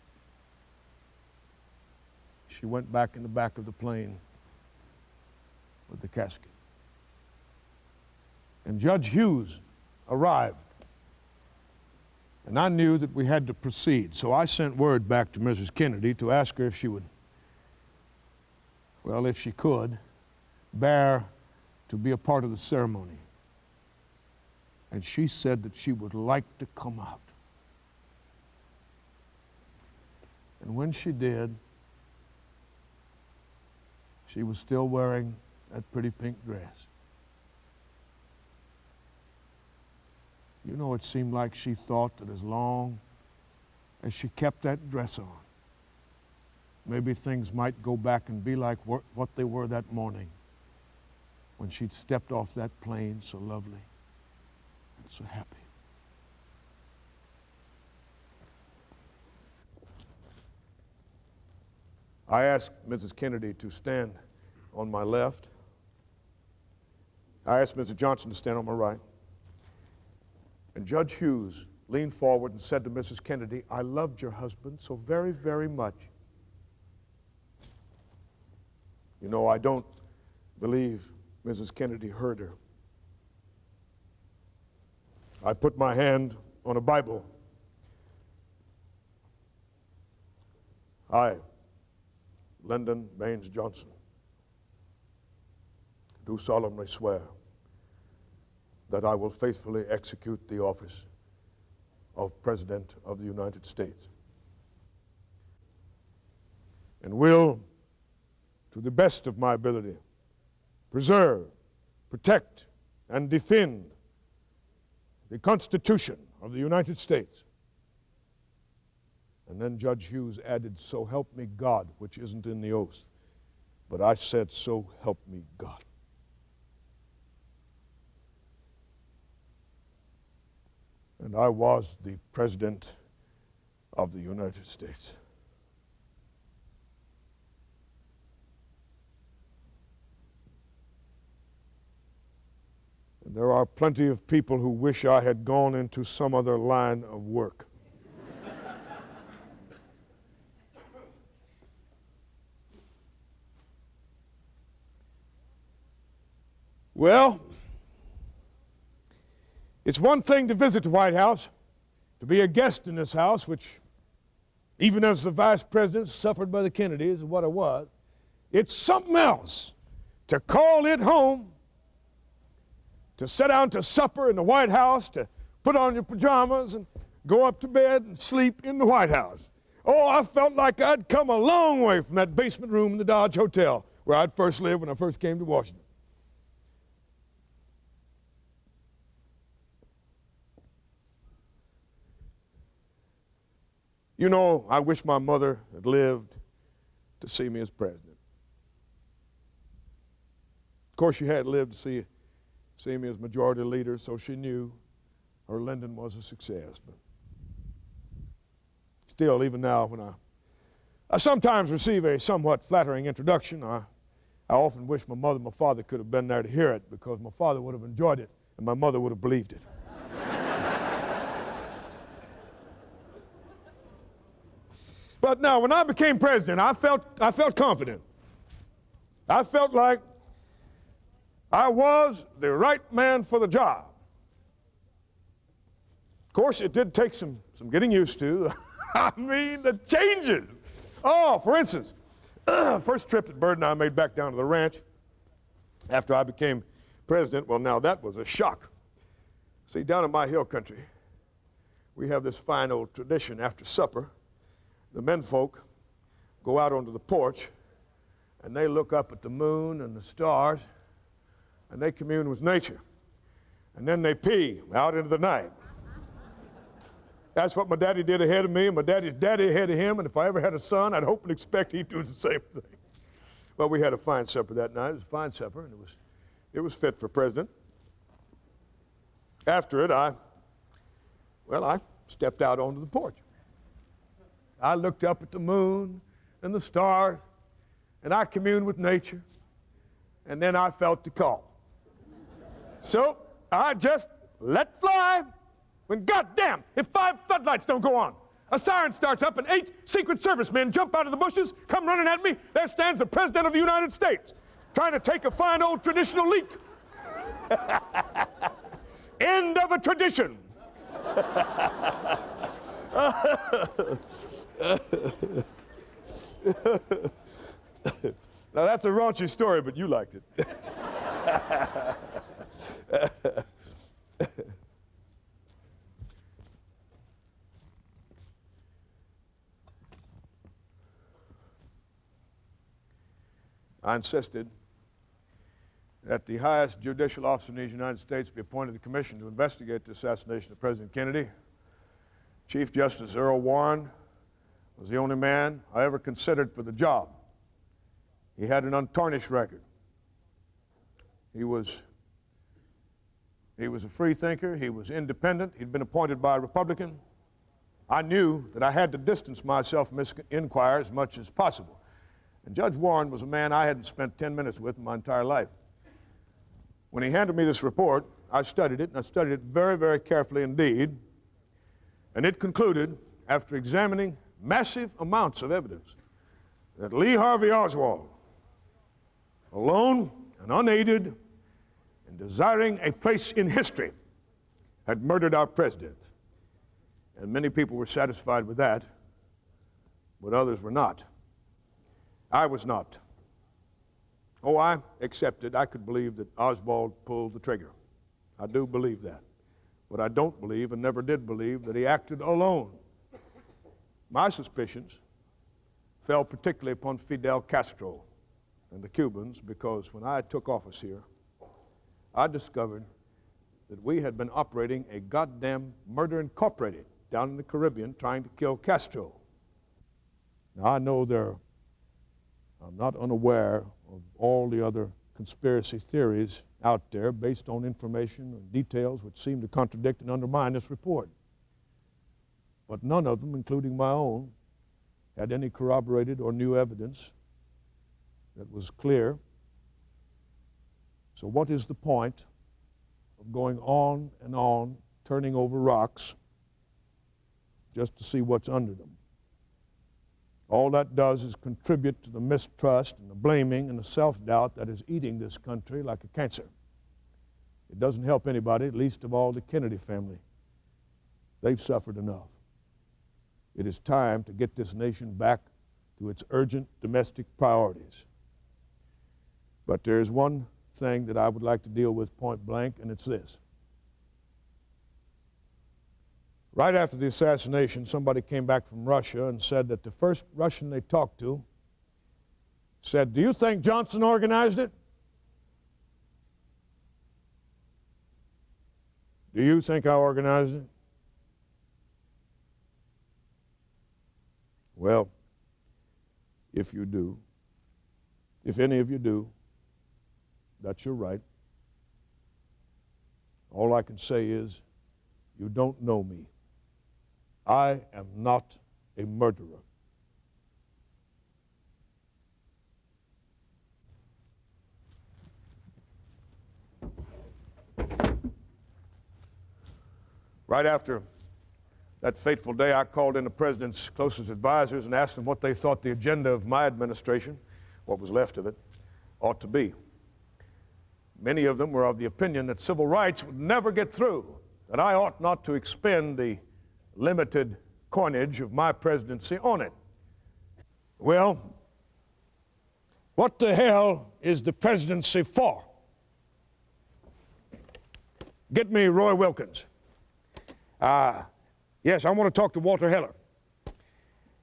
She went back in the back of the plane with the casket. And Judge Hughes arrived. And I knew that we had to proceed. So I sent word back to Mrs. Kennedy to ask her if she would, well, if she could, bear to be a part of the ceremony. And she said that she would like to come out. And when she did, she was still wearing that pretty pink dress. You know, it seemed like she thought that as long as she kept that dress on, maybe things might go back and be like what they were that morning when she'd stepped off that plane so lovely and so happy. I asked Mrs. Kennedy to stand on my left. I asked Mrs. Johnson to stand on my right. And Judge Hughes leaned forward and said to Mrs. Kennedy, "I loved your husband so very, very much." You know, I don't believe Mrs. Kennedy heard her. I put my hand on a Bible. I, Lyndon Baines Johnson, do solemnly swear that I will faithfully execute the office of President of the United States and will, to the best of my ability, preserve, protect, and defend the Constitution of the United States. And then Judge Hughes added, "So help me God," which isn't in the oath. But I said, "So help me God." And I was the President of the United States. And there are plenty of people who wish I had gone into some other line of work. Well, it's one thing to visit the White House, to be a guest in this house, which, even as the vice president suffered by the Kennedys, is what I was. It's something else to call it home, to sit down to supper in the White House, to put on your pajamas and go up to bed and sleep in the White House. Oh, I felt like I'd come a long way from that basement room in the Dodge Hotel where I'd first lived when I first came to Washington. You know, I wish my mother had lived to see me as president. Of course, she had lived to see me as majority leader, so she knew her Lyndon was a success. But still, even now, when I sometimes receive a somewhat flattering introduction, I often wish my mother and my father could have been there to hear it, because my father would have enjoyed it and my mother would have believed it. But now, when I became president, I felt confident. I felt like I was the right man for the job. Of course, it did take some getting used to. I mean, the changes. Oh, for instance, first trip that Bird and I made back down to the ranch after I became president, well, now that was a shock. See, down in my hill country, we have this fine old tradition after supper. The menfolk go out onto the porch and they look up at the moon and the stars and they commune with nature. And then they pee out into the night. That's what my daddy did ahead of me and my daddy's daddy ahead of him, and if I ever had a son, I'd hope and expect he'd do the same thing. Well, we had a fine supper that night. It was a fine supper, and it was fit for president. After it, I stepped out onto the porch. I looked up at the moon and the stars, and I communed with nature, and then I felt the call. So I just let fly, when goddamn, if 5 floodlights don't go on, a siren starts up and 8 Secret Service men jump out of the bushes, come running at me, there stands the President of the United States, trying to take a fine old traditional leak. End of a tradition. Now that's a raunchy story, but you liked it. I insisted that the highest judicial officer in the United States be appointed a commission to investigate the assassination of President Kennedy. Chief Justice Earl Warren was the only man I ever considered for the job. He had an untarnished record. He was a free thinker. He was independent. He'd been appointed by a Republican. I knew that I had to distance myself from his inquiry as much as possible. And Judge Warren was a man I hadn't spent 10 minutes with in my entire life. When he handed me this report, I studied it, and I studied it very, very carefully indeed. And it concluded, after examining massive amounts of evidence, that Lee Harvey Oswald, alone and unaided, and desiring a place in history, had murdered our president. And many people were satisfied with that, but others were not. I was not. Oh, I accepted. I could believe that Oswald pulled the trigger. I do believe that. But I don't believe, and never did believe, that he acted alone. My suspicions fell particularly upon Fidel Castro and the Cubans, because when I took office here, I discovered that we had been operating a goddamn murder incorporated down in the Caribbean trying to kill Castro. Now, I know I'm not unaware of all the other conspiracy theories out there based on information and details which seem to contradict and undermine this report. But none of them, including my own, had any corroborated or new evidence that was clear. So what is the point of going on and on, turning over rocks, just to see what's under them? All that does is contribute to the mistrust and the blaming and the self-doubt that is eating this country like a cancer. It doesn't help anybody, least of all the Kennedy family. They've suffered enough. It is time to get this nation back to its urgent domestic priorities. But there's one thing that I would like to deal with point blank, and it's this. Right after the assassination, somebody came back from Russia and said that the first Russian they talked to said, "Do you think Johnson organized it? Do you think I organized it?" Well, if you do, if any of you do, that's your right. All I can say is, you don't know me. I am not a murderer. Right after that fateful day, I called in the president's closest advisors and asked them what they thought the agenda of my administration, what was left of it, ought to be. Many of them were of the opinion that civil rights would never get through, that I ought not to expend the limited coinage of my presidency on it. Well, what the hell is the presidency for? Get me Roy Wilkins. Yes, I want to talk to Walter Heller.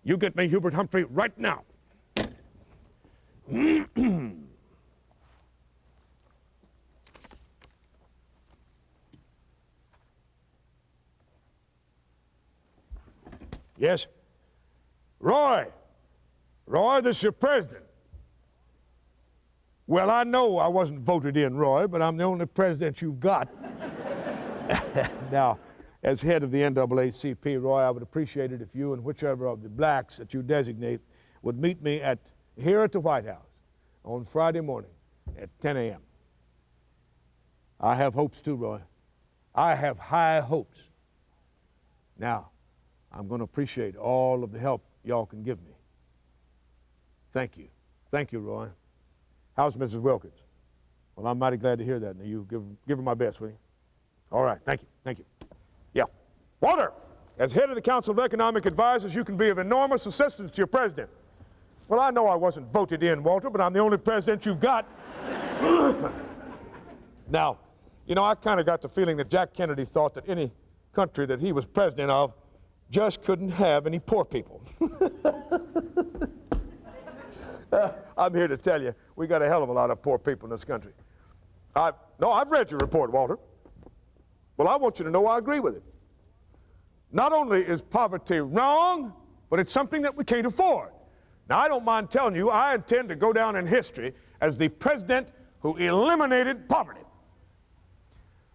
You get me Hubert Humphrey right now. Yes? Roy, this is your president. Well, I know I wasn't voted in, Roy, but I'm the only president you've got. Now, as head of the NAACP, Roy, I would appreciate it if you and whichever of the blacks that you designate would meet me here at the White House on Friday morning at 10 a.m. I have hopes too, Roy. I have high hopes. Now, I'm going to appreciate all of the help y'all can give me. Thank you. Thank you, Roy. How's Mrs. Wilkins? Well, I'm mighty glad to hear that. Now, you give her my best, will you? All right. Thank you. Thank you. Yeah. Walter, as head of the Council of Economic Advisors, you can be of enormous assistance to your president. Well, I know I wasn't voted in, Walter, but I'm the only president you've got. Now, you know, I kind of got the feeling that Jack Kennedy thought that any country that he was president of just couldn't have any poor people. I'm here to tell you, we got a hell of a lot of poor people in this country. I've read your report, Walter. Well, I want you to know I agree with it. Not only is poverty wrong, but it's something that we can't afford. Now, I don't mind telling you, I intend to go down in history as the president who eliminated poverty.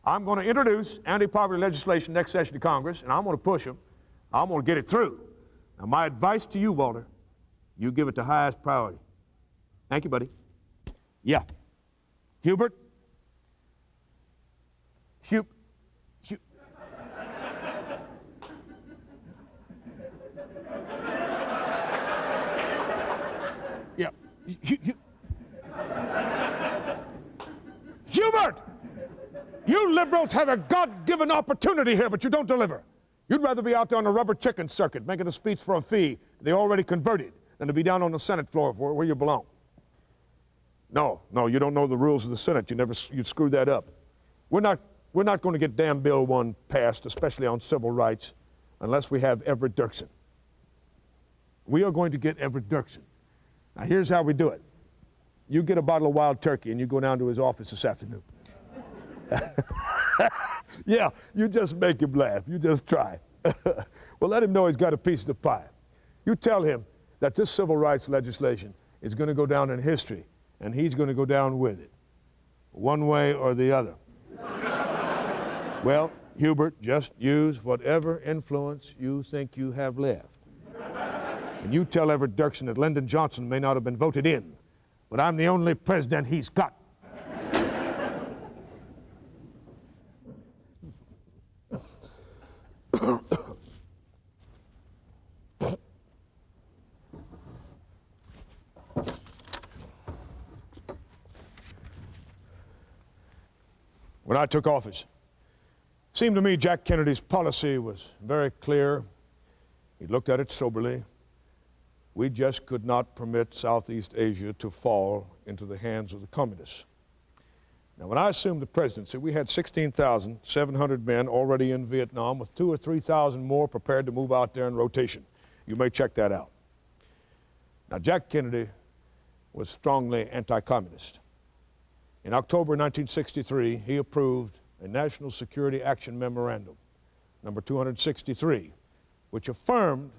I'm going to introduce anti-poverty legislation next session of Congress, and I'm going to push them. I'm going to get it through. Now, my advice to you, Walter, you give it the highest priority. Thank you, buddy. Yeah. Hubert? Yeah. Hubert! You liberals have a God-given opportunity here, but you don't deliver. You'd rather be out there on the rubber chicken circuit making a speech for a fee they already converted than to be down on the Senate floor where you belong. No, you don't know the rules of the Senate. You screwed that up. We're not going to get damn Bill 1 passed, especially on civil rights, unless we have Everett Dirksen. We are going to get Everett Dirksen. Now, here's how we do it. You get a bottle of wild turkey and you go down to his office this afternoon. Yeah, you just make him laugh. You just try. Well, let him know he's got a piece of the pie. You tell him that this civil rights legislation is going to go down in history, and he's going to go down with it, one way or the other. Well, Hubert, just use whatever influence you think you have left. And you tell Everett Dirksen that Lyndon Johnson may not have been voted in, but I'm the only president he's got. When I took office, it seemed to me Jack Kennedy's policy was very clear. He looked at it soberly. We just could not permit Southeast Asia to fall into the hands of the communists. Now, when I assumed the presidency, we had 16,700 men already in Vietnam, with 2,000 or 3,000 more prepared to move out there in rotation. You may check that out. Now, Jack Kennedy was strongly anti-communist. In October 1963, he approved a National Security Action Memorandum, number 263, which affirmed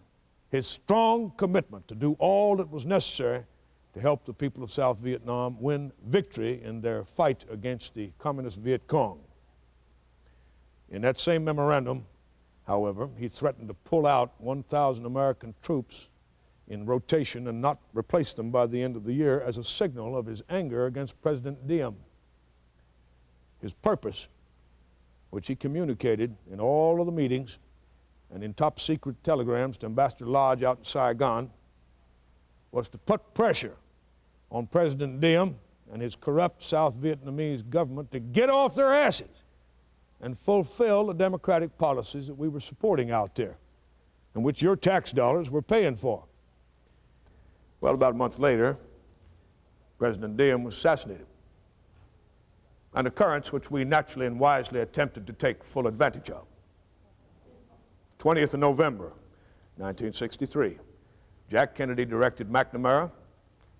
his strong commitment to do all that was necessary to help the people of South Vietnam win victory in their fight against the communist Viet Cong. In that same memorandum, however, he threatened to pull out 1,000 American troops in rotation and not replace them by the end of the year as a signal of his anger against President Diem. His purpose, which he communicated in all of the meetings and in top secret telegrams to Ambassador Lodge out in Saigon, was to put pressure on President Diem and his corrupt South Vietnamese government to get off their asses and fulfill the democratic policies that we were supporting out there and which your tax dollars were paying for. Well, about a month later, President Diem was assassinated, an occurrence which we naturally and wisely attempted to take full advantage of. 20th of November, 1963, Jack Kennedy directed McNamara,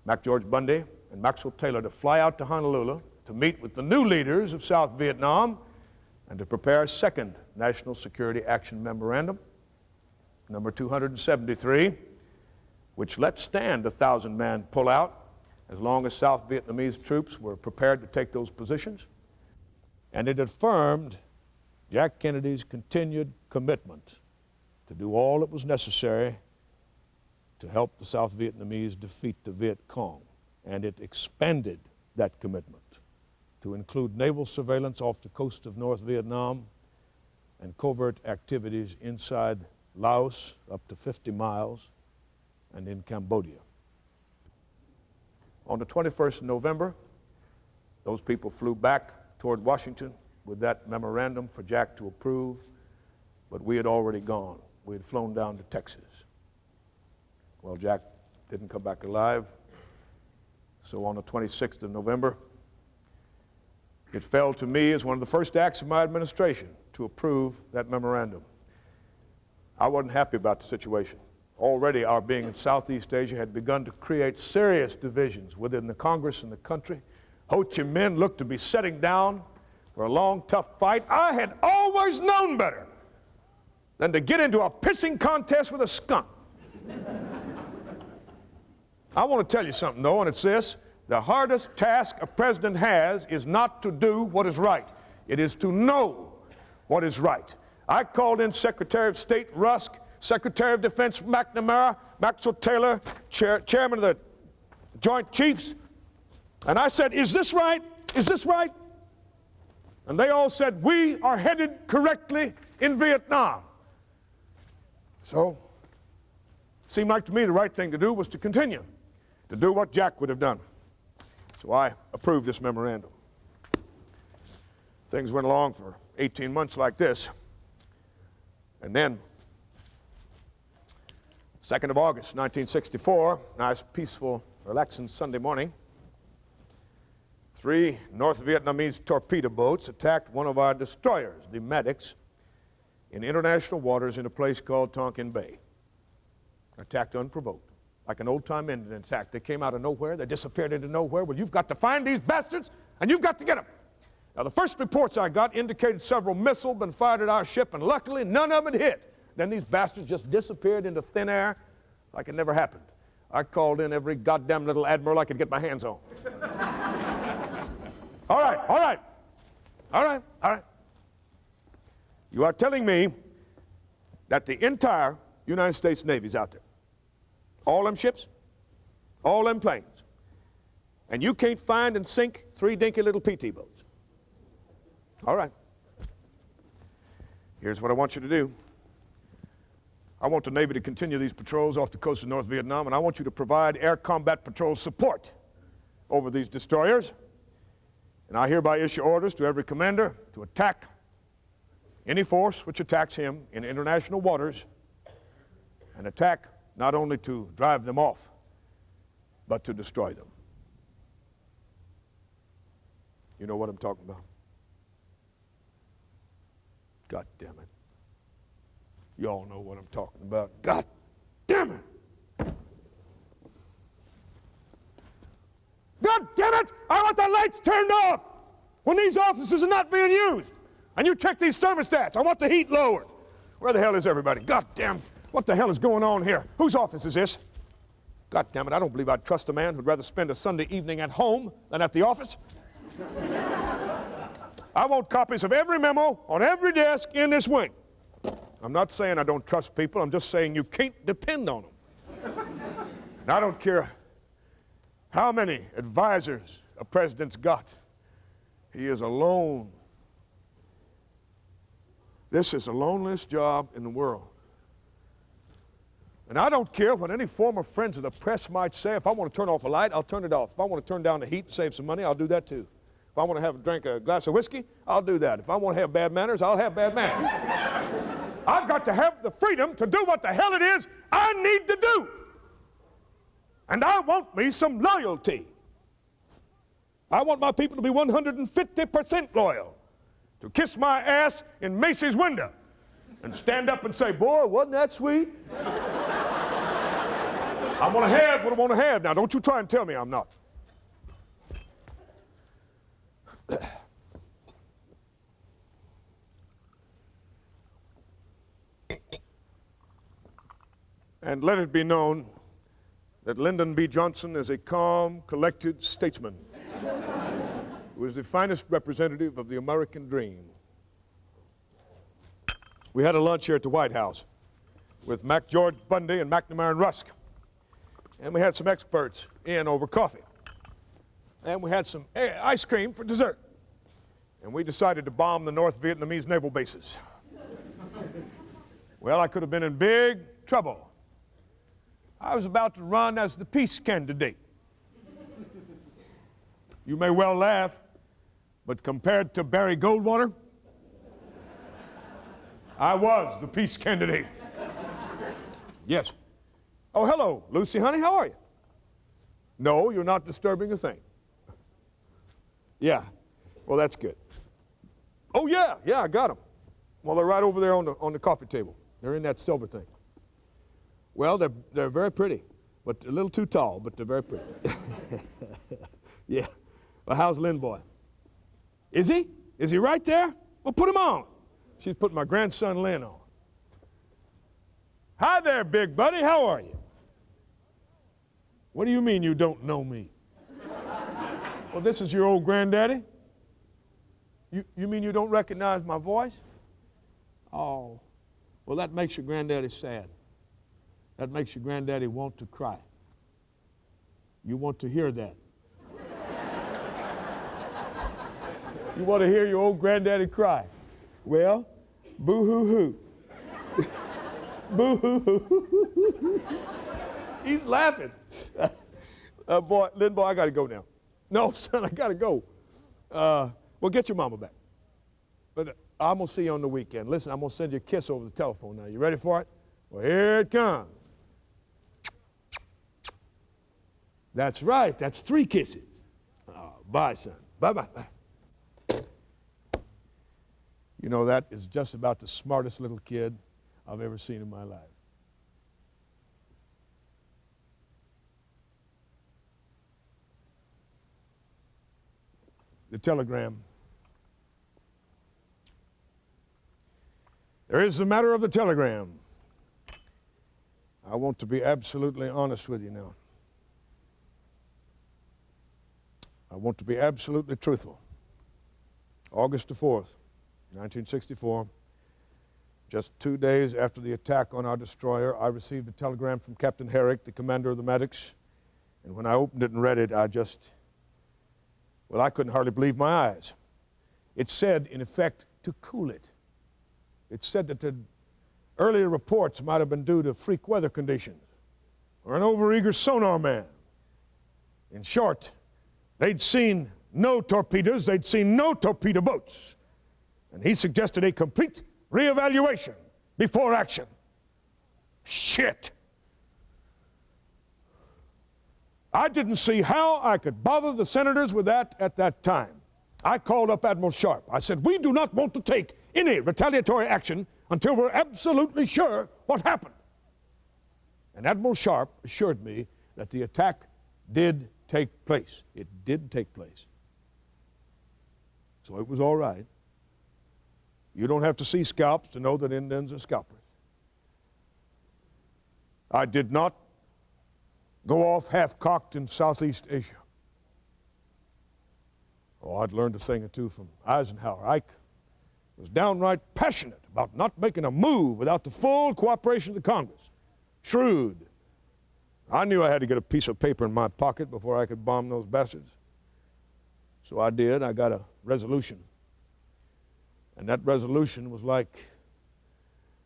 Mac George Bundy, and Maxwell Taylor to fly out to Honolulu to meet with the new leaders of South Vietnam and to prepare a second National Security Action Memorandum, number 273, which let stand 1,000-man pullout as long as South Vietnamese troops were prepared to take those positions. And it affirmed Jack Kennedy's continued commitment to do all that was necessary to help the South Vietnamese defeat the Viet Cong. And it expanded that commitment to include naval surveillance off the coast of North Vietnam and covert activities inside Laos up to 50 miles and in Cambodia. On the 21st of November, those people flew back toward Washington with that memorandum for Jack to approve, but we had already gone. We had flown down to Texas. Well, Jack didn't come back alive, so on the 26th of November, It fell to me as one of the first acts of my administration to approve that memorandum. I wasn't happy about the situation. Already our being in Southeast Asia had begun to create serious divisions within the Congress and the country. Ho Chi Minh looked to be setting down for a long, tough fight. I had always known better than to get into a pissing contest with a skunk. I want to tell you something, though, and it's this. The hardest task a president has is not to do what is right. It is to know what is right. I called in Secretary of State Rusk, Secretary of Defense McNamara, Maxwell Taylor, Chairman of the Joint Chiefs, and I said, is this right? Is this right? And they all said, we are headed correctly in Vietnam. So, it seemed like to me the right thing to do was to continue to do what Jack would have done. So I approved this memorandum. Things went along for 18 months like this. And then, 2nd of August, 1964, nice, peaceful, relaxing Sunday morning, 3 North Vietnamese torpedo boats attacked one of our destroyers, the Maddox, in international waters in a place called Tonkin Bay. Attacked unprovoked, like an old-time Indian attack. They came out of nowhere, they disappeared into nowhere. Well, you've got to find these bastards, and you've got to get them. Now, the first reports I got indicated several missiles been fired at our ship, and luckily none of it hit. Then these bastards just disappeared into thin air like it never happened. I called in every goddamn little admiral I could get my hands on. All right, all right, all right, all right. You are telling me that the entire United States Navy's out there. All them ships, all them planes, and you can't find and sink 3 dinky little PT boats. All right. Here's what I want you to do. I want the Navy to continue these patrols off the coast of North Vietnam, and I want you to provide air combat patrol support over these destroyers. And I hereby issue orders to every commander to attack any force which attacks him in international waters, and attack not only to drive them off, but to destroy them. You know what I'm talking about? God damn it. You all know what I'm talking about. God damn it. God damn it! I want the lights turned off when these offices are not being used. And you check these thermostats. I want the heat lowered. Where the hell is everybody? God damn, what the hell is going on here? Whose office is this? God damn it, I don't believe I'd trust a man who'd rather spend a Sunday evening at home than at the office. I want copies of every memo on every desk in this wing. I'm not saying I don't trust people. I'm just saying you can't depend on them. And I don't care how many advisors a president's got. He is alone. This is the loneliest job in the world. And I don't care what any former friends of the press might say. If I want to turn off a light, I'll turn it off. If I want to turn down the heat and save some money, I'll do that too. If I want to drink a glass of whiskey, I'll do that. If I want to have bad manners, I'll have bad manners. I've got to have the freedom to do what the hell it is I need to do. And I want me some loyalty. I want my people to be 150% loyal, to kiss my ass in Macy's window and stand up and say, boy, wasn't that sweet? I want to have what I want to have. Now, don't you try and tell me I'm not. And let it be known that Lyndon B. Johnson is a calm, collected statesman who is the finest representative of the American dream. We had a lunch here at the White House with George Bundy and McNamara and Rusk. And we had some experts in over coffee. And we had some ice cream for dessert. And we decided to bomb the North Vietnamese naval bases. Well, I could have been in big trouble. I was about to run as the peace candidate. You may well laugh, but compared to Barry Goldwater, I was the peace candidate. Yes. Oh, hello, Lucy, honey, how are you? No, you're not disturbing a thing. Yeah. Well, that's good. Oh, yeah, I got them. Well, they're right over there on the coffee table. They're in that silver thing. Well, they're very pretty, but a little too tall, but they're very pretty. Yeah. Well, how's Lynn boy? Is he? Is he right there? Well, put him on. She's putting my grandson Lynn on. Hi there, big buddy. How are you? What do you mean you don't know me? Well, this is your old granddaddy? You mean you don't recognize my voice? Oh, well, that makes your granddaddy sad. That makes your granddaddy want to cry. You want to hear that. You want to hear your old granddaddy cry? Well, boo-hoo-hoo. Boo-hoo-hoo. He's laughing. Boy, Lynn boy, I got to go now. No, son, I got to go. Well, get your mama back. But I'm going to see you on the weekend. Listen, I'm going to send you a kiss over the telephone now. You ready for it? Well, here it comes. That's right. That's 3 kisses. Oh, bye, son. Bye-bye. Bye. You know, that is just about the smartest little kid I've ever seen in my life. The telegram. There is the matter of the telegram. I want to be absolutely honest with you now. I want to be absolutely truthful. August the 4th, 1964, just 2 days after the attack on our destroyer, I received a telegram from Captain Herrick, the commander of the medics, and when I opened it and read it, I couldn't hardly believe my eyes. It said, in effect, to cool it. It said that the earlier reports might have been due to freak weather conditions or an overeager sonar man. In short, they'd seen no torpedoes, they'd seen no torpedo boats. And he suggested a complete reevaluation before action. Shit! I didn't see how I could bother the senators with that at that time. I called up Admiral Sharp. I said, we do not want to take any retaliatory action until we're absolutely sure what happened. And Admiral Sharp assured me that the attack did take place. It did take place. So it was all right. You don't have to see scalps to know that Indians are scalpers. I did not go off half-cocked in Southeast Asia. Oh, I'd learned a thing or two from Eisenhower. Ike was downright passionate about not making a move without the full cooperation of the Congress. Shrewd. I knew I had to get a piece of paper in my pocket before I could bomb those bastards. So I did. I got a resolution. And that resolution was like,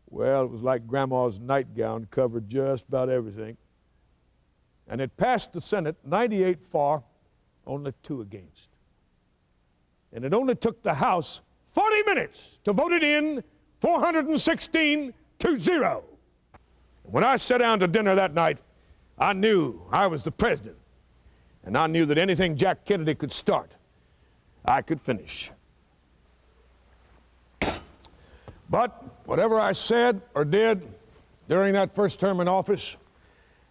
well, it was like Grandma's nightgown, covered just about everything. And it passed the Senate 98 for, only 2 against. And it only took the House 40 minutes to vote it in, 416 to 0. When I sat down to dinner that night, I knew I was the president. And I knew that anything Jack Kennedy could start, I could finish. But whatever I said or did during that first term in office,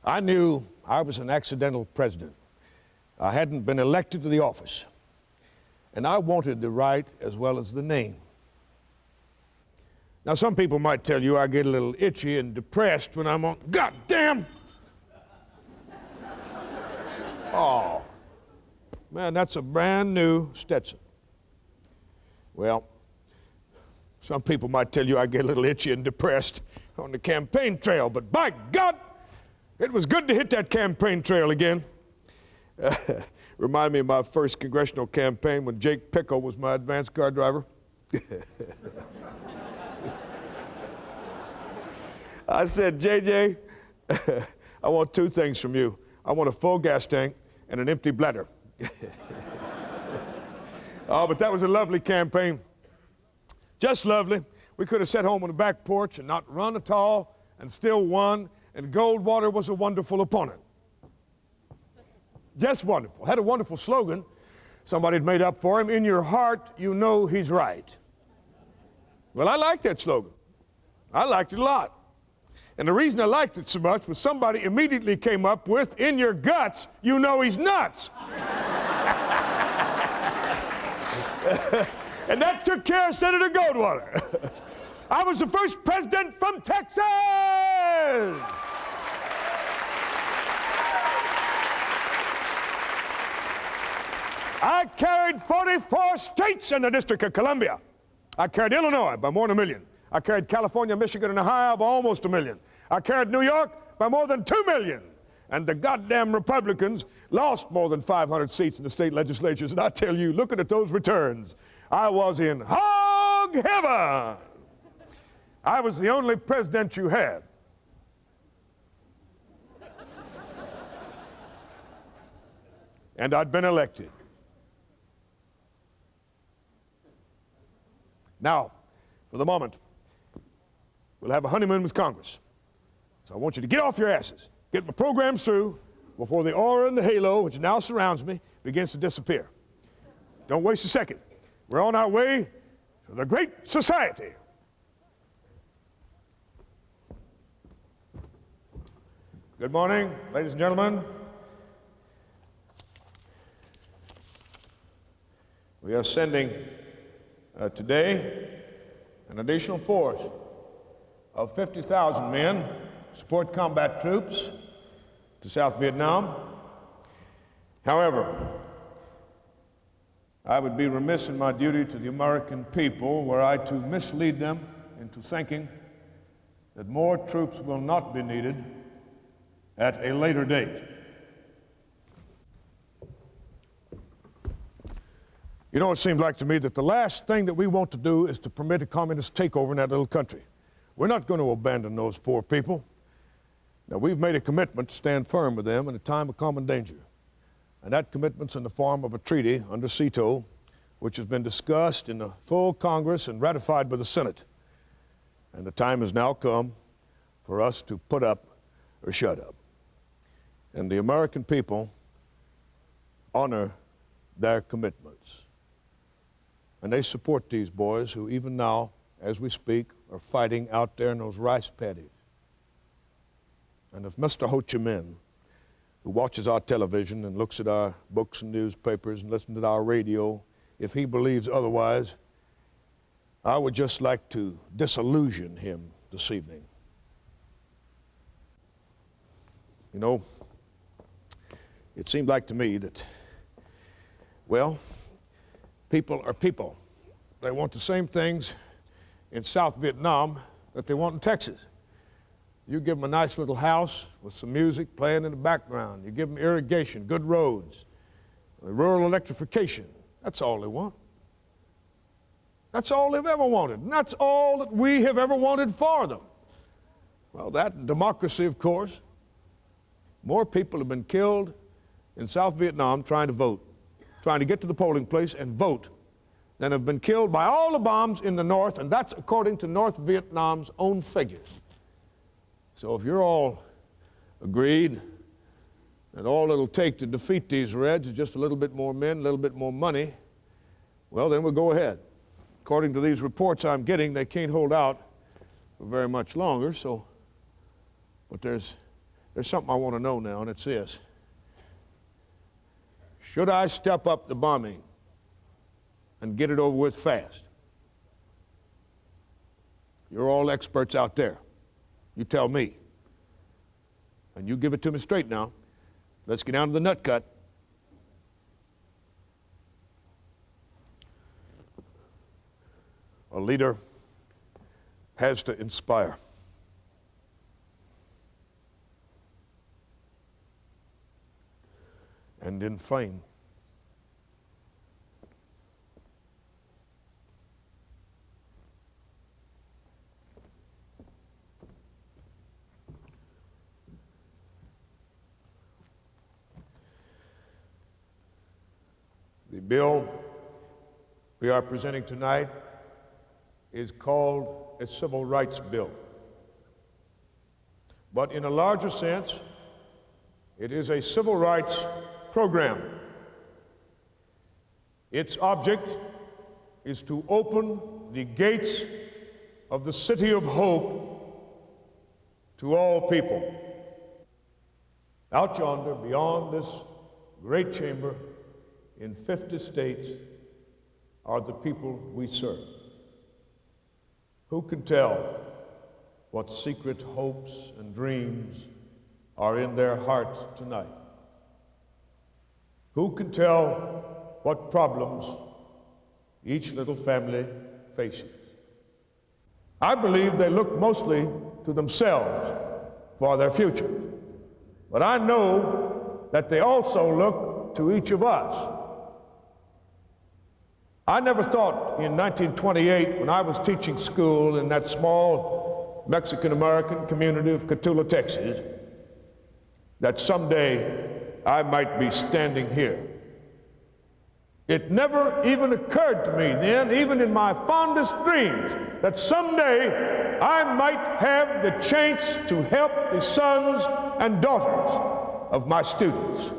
I knew I was an accidental president. I hadn't been elected to the office. And I wanted the right as well as the name. Now, some people might tell you I get a little itchy and depressed when I'm on, goddamn! Oh, man, that's a brand new Stetson. Well, some people might tell you I get a little itchy and depressed on the campaign trail, but by God, it was good to hit that campaign trail again. Remind me of my first congressional campaign when Jake Pickle was my advance car driver. I said, JJ, I want 2 things from you. I want a full gas tank and an empty bladder. Oh, but that was a lovely campaign. Just lovely. We could have sat home on the back porch and not run at all and still won, and Goldwater was a wonderful opponent. Just wonderful. Had a wonderful slogan. somebody had made up for him, in your heart, you know he's right. Well, I like that slogan. I liked it a lot. And the reason I liked it so much was somebody immediately came up with, in your guts, you know he's nuts. And that took care of Senator Goldwater. I was the first president from Texas. I carried 44 states in the District of Columbia. I carried Illinois by more than 1 million. I carried California, Michigan, and Ohio by almost 1 million. I carried New York by more than 2 million. And the goddamn Republicans lost more than 500 seats in the state legislatures. And I tell you, looking at those returns, I was in hog heaven. I was the only president you had. And I'd been elected. Now, for the moment, we'll have a honeymoon with Congress. So I want you to get off your asses, get my programs through before the aura and the halo, which now surrounds me, begins to disappear. Don't waste a second. We're on our way to the great society. Good morning, ladies and gentlemen. We are sending today an additional force of 50,000 men to support combat troops to South Vietnam. However, I would be remiss in my duty to the American people were I to mislead them into thinking that more troops will not be needed at a later date. You know, it seems like to me that the last thing that we want to do is to permit a communist takeover in that little country. We're not going to abandon those poor people. Now, we've made a commitment to stand firm with them in a time of common danger. And that commitment's in the form of a treaty under SEATO, which has been discussed in the full Congress and ratified by the Senate. And the time has now come for us to put up or shut up. And the American people honor their commitments. And they support these boys who even now, as we speak, are fighting out there in those rice paddies. And if Mr. Ho Chi Minh, who watches our television and looks at our books and newspapers and listens to our radio, if he believes otherwise, I would just like to disillusion him this evening. You know, it seemed like to me that, well, people are people. They want the same things in South Vietnam that they want in Texas. You give them a nice little house with some music playing in the background. You give them irrigation, good roads, rural electrification. That's all they want. That's all they've ever wanted. And that's all that we have ever wanted for them. Well, that democracy, of course. More people have been killed in South Vietnam trying to vote, trying to get to the polling place and vote, than have been killed by all the bombs in the North, and that's according to North Vietnam's own figures. So if you're all agreed that all it'll take to defeat these Reds is just a little bit more men, a little bit more money, well, then we'll go ahead. According to these reports I'm getting, they can't hold out for very much longer, so, but there's something I want to know now, and it's this. Should I step up the bombing and get it over with fast? You're all experts out there. You tell me. And you give it to me straight now. Let's get down to the nut cut. A leader has to inspire. And inflame. The bill we are presenting tonight is called a civil rights bill. But in a larger sense, it is a civil rights program. Its object is to open the gates of the city of hope to all people. Out yonder, beyond this great chamber, in 50 states, are the people we serve. Who can tell what secret hopes and dreams are in their hearts tonight? Who can tell what problems each little family faces? I believe they look mostly to themselves for their future. But I know that they also look to each of us. I never thought in 1928, when I was teaching school in that small Mexican-American community of Cotulla, Texas, that someday I might be standing here. It never even occurred to me then, even in my fondest dreams, that someday I might have the chance to help the sons and daughters of my students.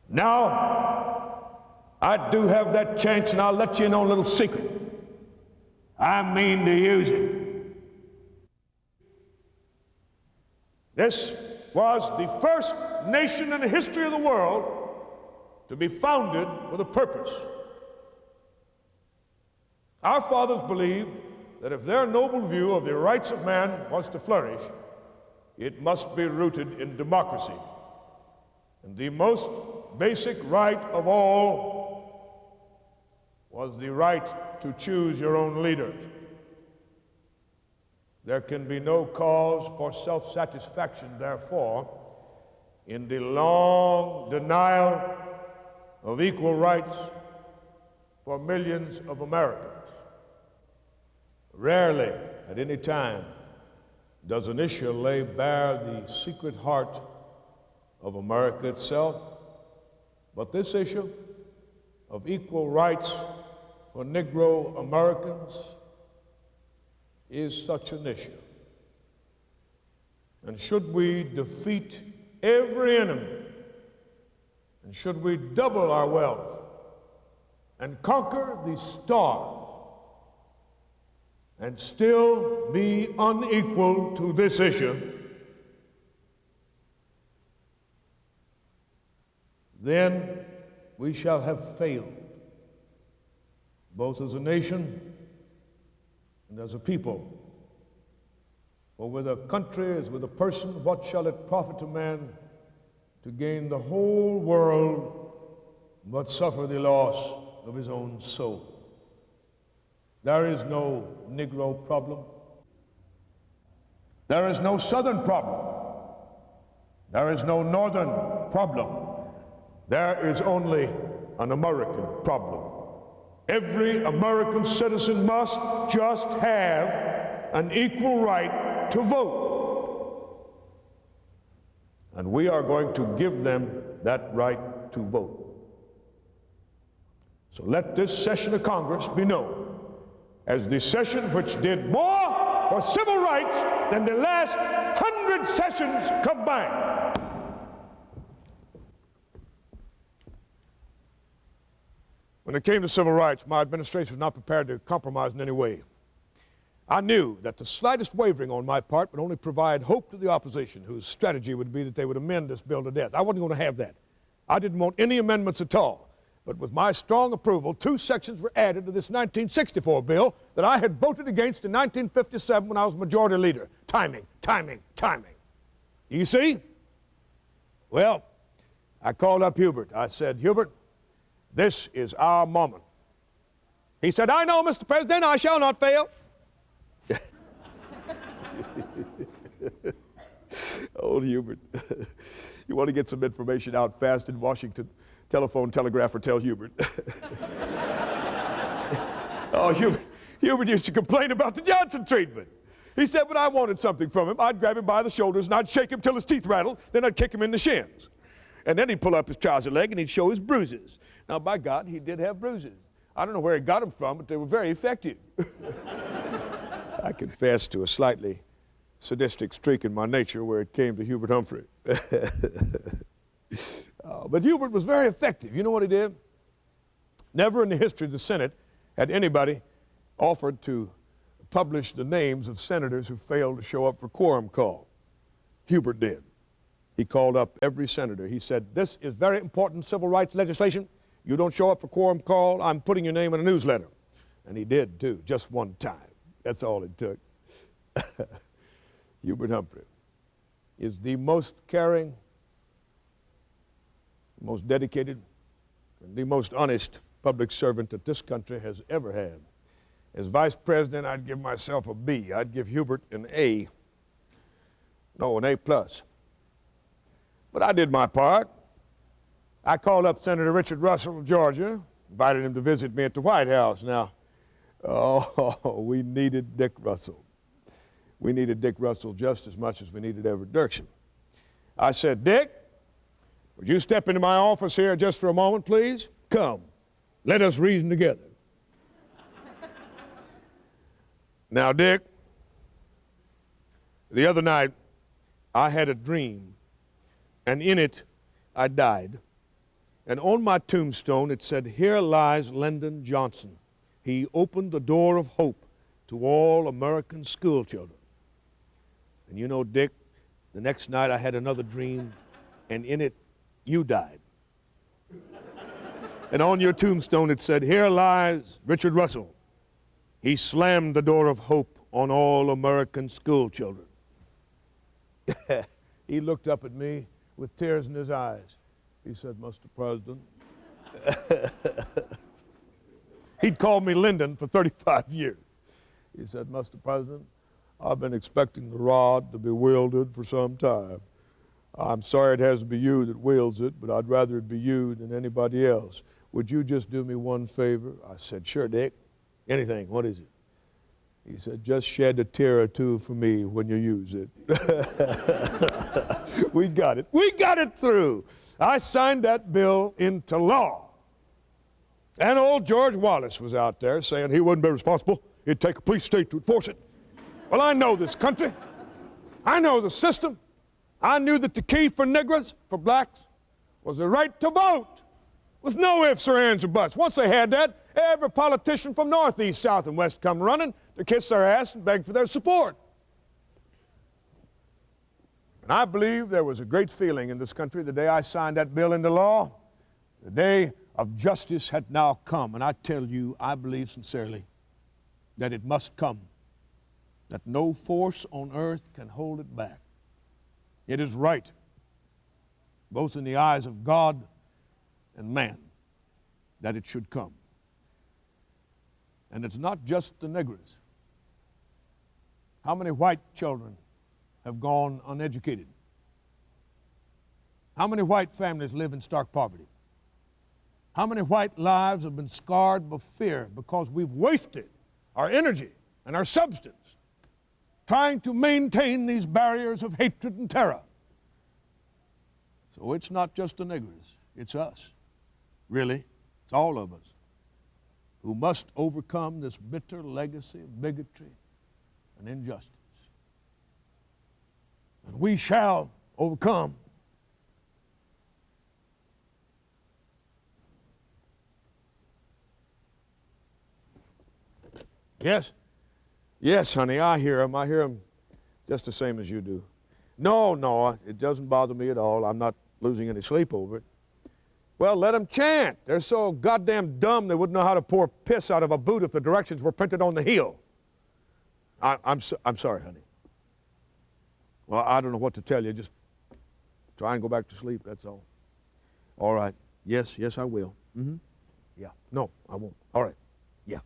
Now, I do have that chance, and I'll let you know a little secret. I mean to use it. This was the first nation in the history of the world to be founded with a purpose. Our fathers believed that if their noble view of the rights of man was to flourish, it must be rooted in democracy. And the most basic right of all was the right to choose your own leaders. There can be no cause for self-satisfaction, therefore, in the long denial of equal rights for millions of Americans. Rarely, at any time, does an issue lay bare the secret heart of America itself, but this issue of equal rights for Negro Americans is such an issue. And should we defeat every enemy, and should we double our wealth and conquer the stars and still be unequal to this issue, then we shall have failed, both as a nation and as a people. For with a country as with a person, what shall it profit a man to gain the whole world but suffer the loss of his own soul? There is no Negro problem. There is no Southern problem. There is no Northern problem. There is only an American problem. Every American citizen must just have an equal right to vote. And we are going to give them that right to vote. So let this session of Congress be known as the session which did more for civil rights than the last 100 sessions combined. When it came to civil rights, my administration was not prepared to compromise in any way. I knew that the slightest wavering on my part would only provide hope to the opposition, whose strategy would be that they would amend this bill to death. I wasn't going to have that. I didn't want any amendments at all. But with my strong approval, 2 sections were added to this 1964 bill that I had voted against in 1957 when I was majority leader. Timing, timing, timing. You see? Well, I called up Hubert. I said, Hubert, this is our moment. He said, I know, Mr. President, I shall not fail. Old Hubert. You want to get some information out fast in Washington? Telephone, telegraph, or tell Hubert. Oh, Hubert used to complain about the Johnson treatment. He said when I wanted something from him, I'd grab him by the shoulders and I'd shake him till his teeth rattled, then I'd kick him in the shins. And then he'd pull up his trouser leg and he'd show his bruises. Now, by God, he did have bruises. I don't know where he got them from, but they were very effective. I confess to a slightly sadistic streak in my nature where it came to Hubert Humphrey. But Hubert was very effective. You know what he did? Never in the history of the Senate had anybody offered to publish the names of senators who failed to show up for quorum call. Hubert did. He called up every senator. He said, this is very important civil rights legislation. You don't show up for quorum call, I'm putting your name in a newsletter. And he did, too, just one time. That's all it took. Hubert Humphrey is the most caring, most dedicated, and the most honest public servant that this country has ever had. As vice president, I'd give myself a B. I'd give Hubert an A. No, an A plus. But I did my part. I called up Senator Richard Russell of Georgia, invited him to visit me at the White House. Now, we needed Dick Russell. We needed Dick Russell just as much as we needed Everett Dirksen. I said, Dick, would you step into my office here just for a moment, please? Come, let us reason together. Now, Dick, the other night, I had a dream, and in it, I died. And on my tombstone, it said, here lies Lyndon Johnson. He opened the door of hope to all American school children. And you know, Dick, the next night I had another dream, and in it, you died. And on your tombstone, it said, here lies Richard Russell. He slammed the door of hope on all American school children. He looked up at me with tears in his eyes. He said, Mr. President. He'd called me Lyndon for 35 years. He said, Mr. President, I've been expecting the rod to be wielded for some time. I'm sorry it has to be you that wields it, but I'd rather it be you than anybody else. Would you just do me one favor? I said, sure, Dick. Anything. What is it? He said, just shed a tear or two for me when you use it. We got it. We got it through. I signed that bill into law. And old George Wallace was out there saying he wouldn't be responsible. It'd take a police state to enforce it. Well, I know this country. I know the system. I knew that the key for niggers, for blacks, was the right to vote, with no ifs or ands or buts. Once they had that, every politician from north, east, south, and west come running to kiss their ass and beg for their support. And I believe there was a great feeling in this country the day I signed that bill into law. The day of justice had now come. And I tell you, I believe sincerely that it must come, that no force on earth can hold it back. It is right, both in the eyes of God and man, that it should come. And it's not just the niggers. How many white children have gone uneducated? How many white families live in stark poverty? How many white lives have been scarred by fear because we've wasted our energy and our substance trying to maintain these barriers of hatred and terror? So it's not just the niggers, it's us. Really, it's all of us who must overcome this bitter legacy of bigotry and injustice. And we shall overcome. Yes? Yes, honey, I hear him. I hear him just the same as you do. No, it doesn't bother me at all. I'm not losing any sleep over it. Well, let them chant. They're so goddamn dumb they wouldn't know how to pour piss out of a boot if the directions were printed on the heel. I'm sorry, honey. Well, I don't know what to tell you. Just try and go back to sleep, that's all. All right. Yes, I will. Mm-hmm. Yeah. No, I won't. All right. Yeah.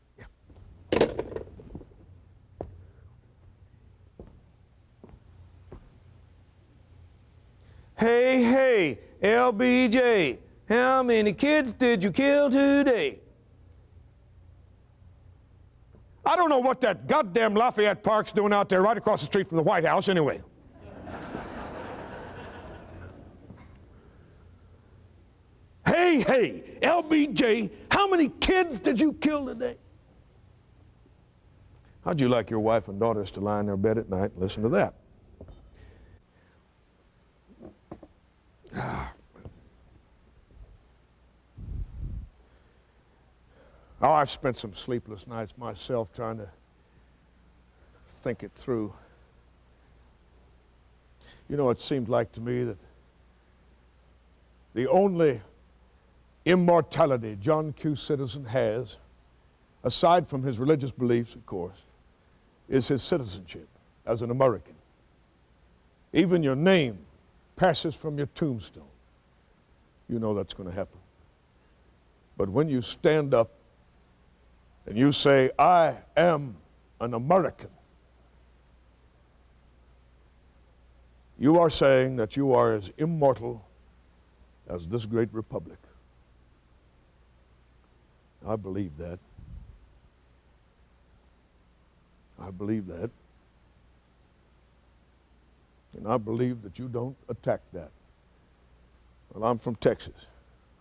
Hey, LBJ, how many kids did you kill today? I don't know what that goddamn Lafayette Park's doing out there right across the street from the White House anyway. Hey, LBJ, how many kids did you kill today? How'd you like your wife and daughters to lie in their bed at night and listen to that? I've spent some sleepless nights myself trying to think it through. You know, it seemed like to me that the only immortality John Q. Citizen has, aside from his religious beliefs, of course, is his citizenship as an American. Even your name passes from your tombstone. You know that's going to happen. But when you stand up and you say, I am an American, you are saying that you are as immortal as this great republic. I believe that. I believe that. And I believe that you don't attack that. Well, I'm from Texas.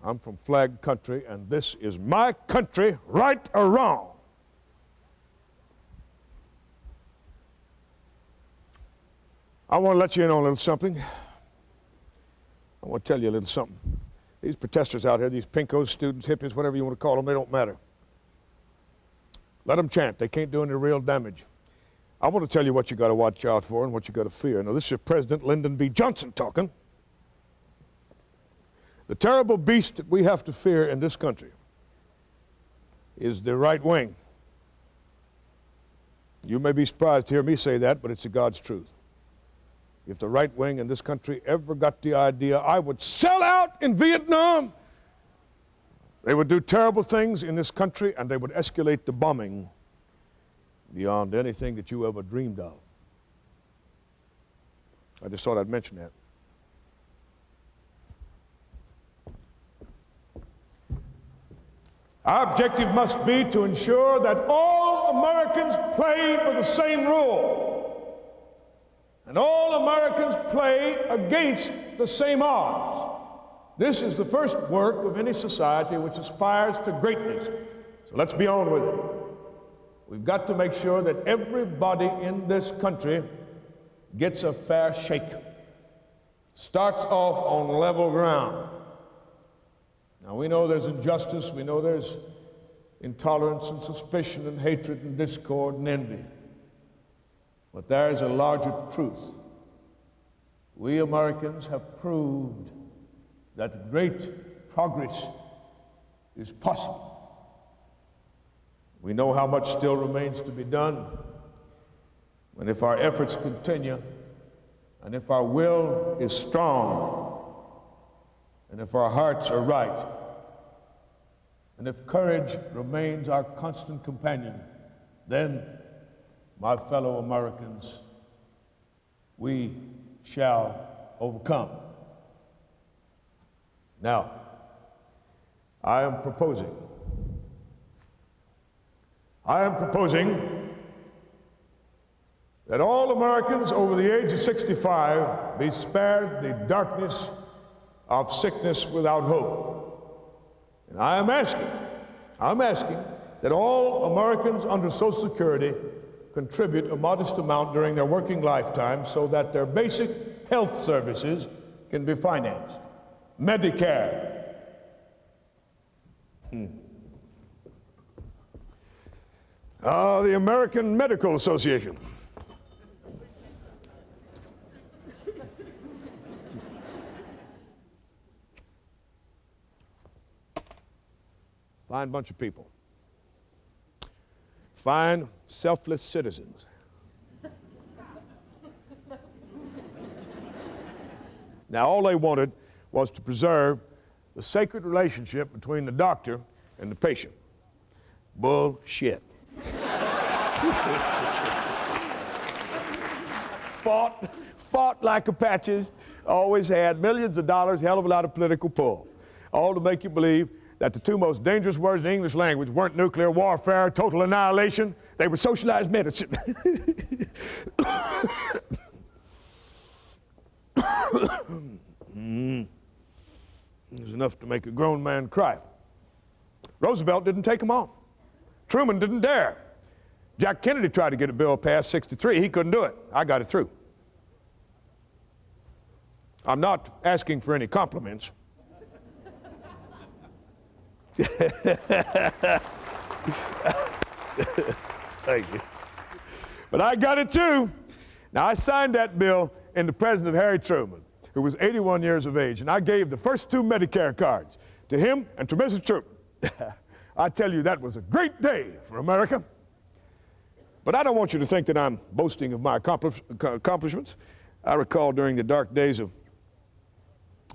I'm from flag country, and this is my country, right or wrong. I want to let you in on a little something. I want to tell you a little something. These protesters out here, these pinkos, students, hippies, whatever you want to call them, they don't matter. Let them chant. They can't do any real damage. I want to tell you what you got to watch out for and what you got to fear. Now, this is President Lyndon B. Johnson talking. The terrible beast that we have to fear in this country is the right wing. You may be surprised to hear me say that, but it's the God's truth. If the right wing in this country ever got the idea I would sell out in Vietnam, they would do terrible things in this country, and they would escalate the bombing beyond anything that you ever dreamed of. I just thought I'd mention that. Our objective must be to ensure that all Americans play by the same rule. And all Americans play against the same odds. This is the first work of any society which aspires to greatness. So let's be on with it. We've got to make sure that everybody in this country gets a fair shake. Starts off on level ground. Now we know there's injustice, we know there's intolerance and suspicion and hatred and discord and envy. But there is a larger truth. We Americans have proved that great progress is possible. We know how much still remains to be done. And if our efforts continue, and if our will is strong, and if our hearts are right, and if courage remains our constant companion, then, my fellow Americans, we shall overcome. Now, I am proposing that all Americans over the age of 65 be spared the darkness of sickness without hope. And I'm asking that all Americans under Social Security contribute a modest amount during their working lifetime so that their basic health services can be financed. Medicare. The American Medical Association. Fine bunch of people. Fine, selfless citizens. Now, all they wanted was to preserve the sacred relationship between the doctor and the patient. Bullshit. Fought like Apaches, always had millions of dollars, hell of a lot of political pull. All to make you believe that the two most dangerous words in the English language weren't nuclear warfare, total annihilation, they were socialized medicine. It was enough to make a grown man cry. Roosevelt didn't take them on. Truman didn't dare. Jack Kennedy tried to get a bill passed, 63. He couldn't do it. I got it through. I'm not asking for any compliments. Thank you. But I got it too. Now, I signed that bill in the presence of Harry Truman, who was 81 years of age, and I gave the first 2 Medicare cards to him and to Mrs. Truman. I tell you, that was a great day for America. But I don't want you to think that I'm boasting of my accomplishments. I recall during the dark days of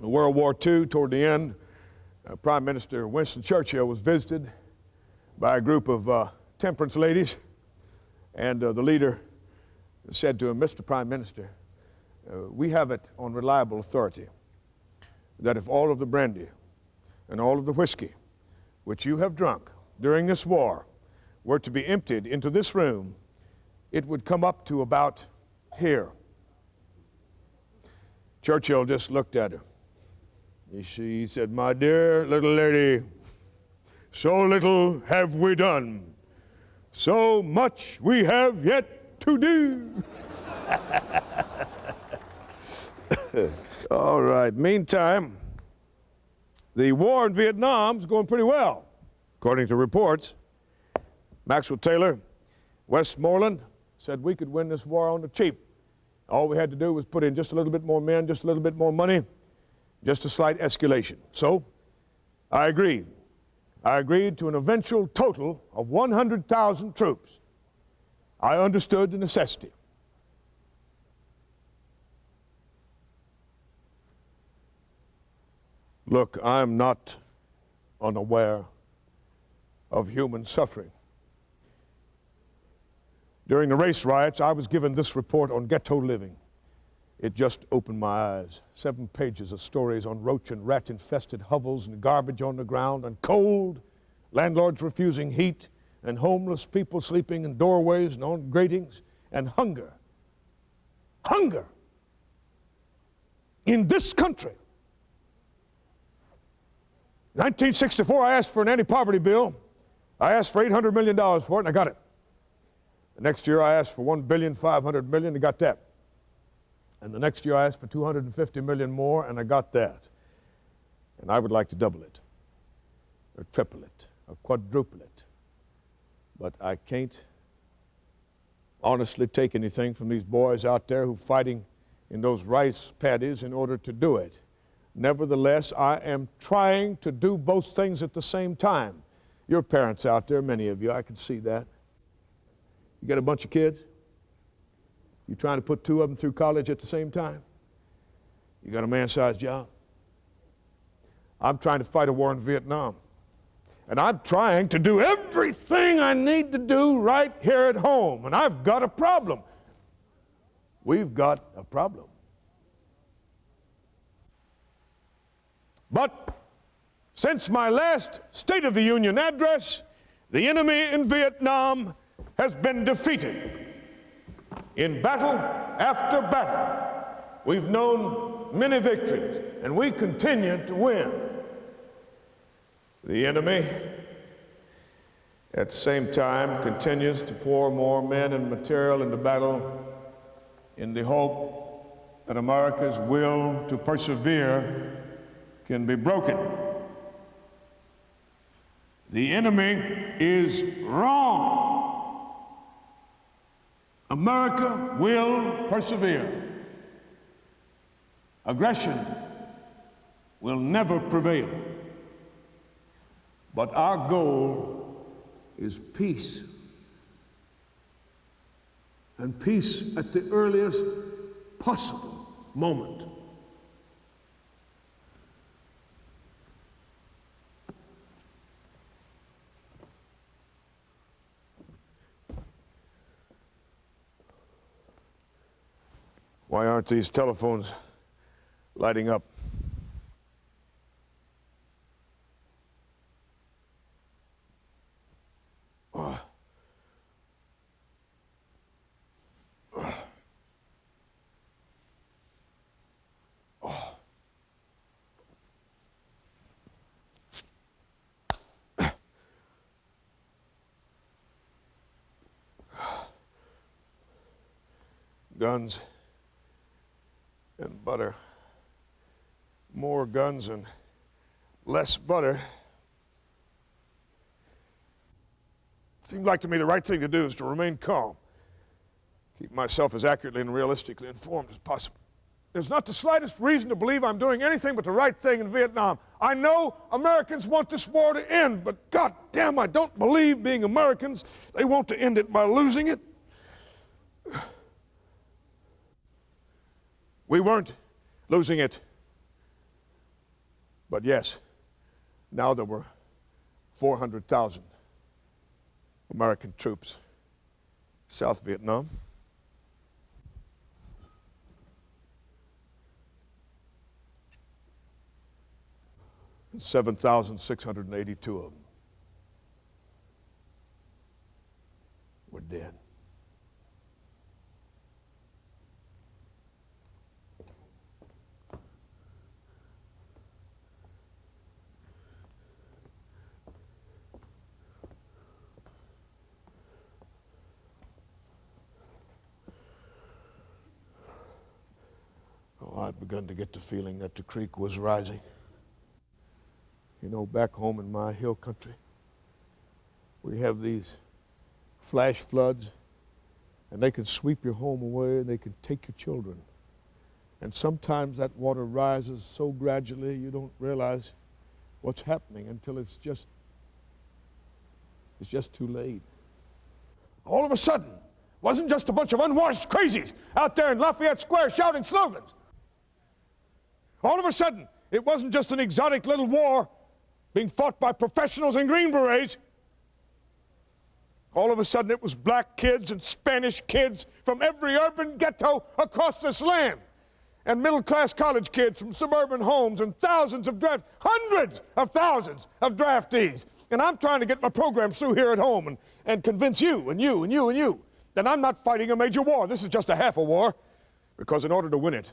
World War II, toward the end, Prime Minister Winston Churchill was visited by a group of temperance ladies, and the leader said to him, "Mr. Prime Minister, we have it on reliable authority that if all of the brandy and all of the whiskey which you have drunk during this war were to be emptied into this room, it would come up to about here." Churchill just looked at her. He said, "My dear little lady, so little have we done, so much we have yet to do." All right, meantime, the war in Vietnam is going pretty well, according to reports. Maxwell Taylor, Westmoreland, said we could win this war on the cheap. All we had to do was put in just a little bit more men, just a little bit more money, just a slight escalation. So I agreed. I agreed to an eventual total of 100,000 troops. I understood the necessity. Look, I'm not unaware of human suffering. During the race riots, I was given this report on ghetto living. It just opened my eyes. 7 pages of stories on roach and rat-infested hovels and garbage on the ground and cold, landlords refusing heat, and homeless people sleeping in doorways and on gratings, and hunger. Hunger! In this country. 1964, I asked for an anti-poverty bill. I asked for $800 million for it, and I got it. The next year, I asked for $1.5 billion, and got that. And the next year, I asked for $250 million more, and I got that. And I would like to double it, or triple it, or quadruple it. But I can't honestly take anything from these boys out there who are fighting in those rice paddies in order to do it. Nevertheless, I am trying to do both things at the same time. Your parents out there, many of you, I can see that. You got a bunch of kids? You trying to put 2 of them through college at the same time? You got a man-sized job? I'm trying to fight a war in Vietnam. And I'm trying to do everything I need to do right here at home. And I've got a problem. We've got a problem. But since my last State of the Union address, the enemy in Vietnam has been defeated. In battle after battle, we've known many victories, and we continue to win. The enemy, at the same time, continues to pour more men and material into battle in the hope that America's will to persevere can be broken. The enemy is wrong. America will persevere. Aggression will never prevail. But our goal is peace. And peace at the earliest possible moment. Why aren't these telephones lighting up? Guns and butter. More guns and less butter. Seemed like to me the right thing to do is to remain calm, keep myself as accurately and realistically informed as possible. There's not the slightest reason to believe I'm doing anything but the right thing in Vietnam. I know Americans want this war to end, but God damn, I don't believe, being Americans, they want to end it by losing it. We weren't losing it. But yes, now there were 400,000 American troops, South Vietnam. And 7,682 of them were dead. Oh, I'd begun to get the feeling that the creek was rising. You know, back home in my hill country, we have these flash floods, and they can sweep your home away, and they can take your children. And sometimes that water rises so gradually you don't realize what's happening until it's just too late. All of a sudden, it wasn't just a bunch of unwashed crazies out there in Lafayette Square shouting slogans. All of a sudden, it wasn't just an exotic little war being fought by professionals in Green Berets. All of a sudden, it was black kids and Spanish kids from every urban ghetto across this land, and middle-class college kids from suburban homes, and hundreds of thousands of draftees. And I'm trying to get my programs through here at home and convince you and you and you and you that I'm not fighting a major war. This is just a half a war, because in order to win it,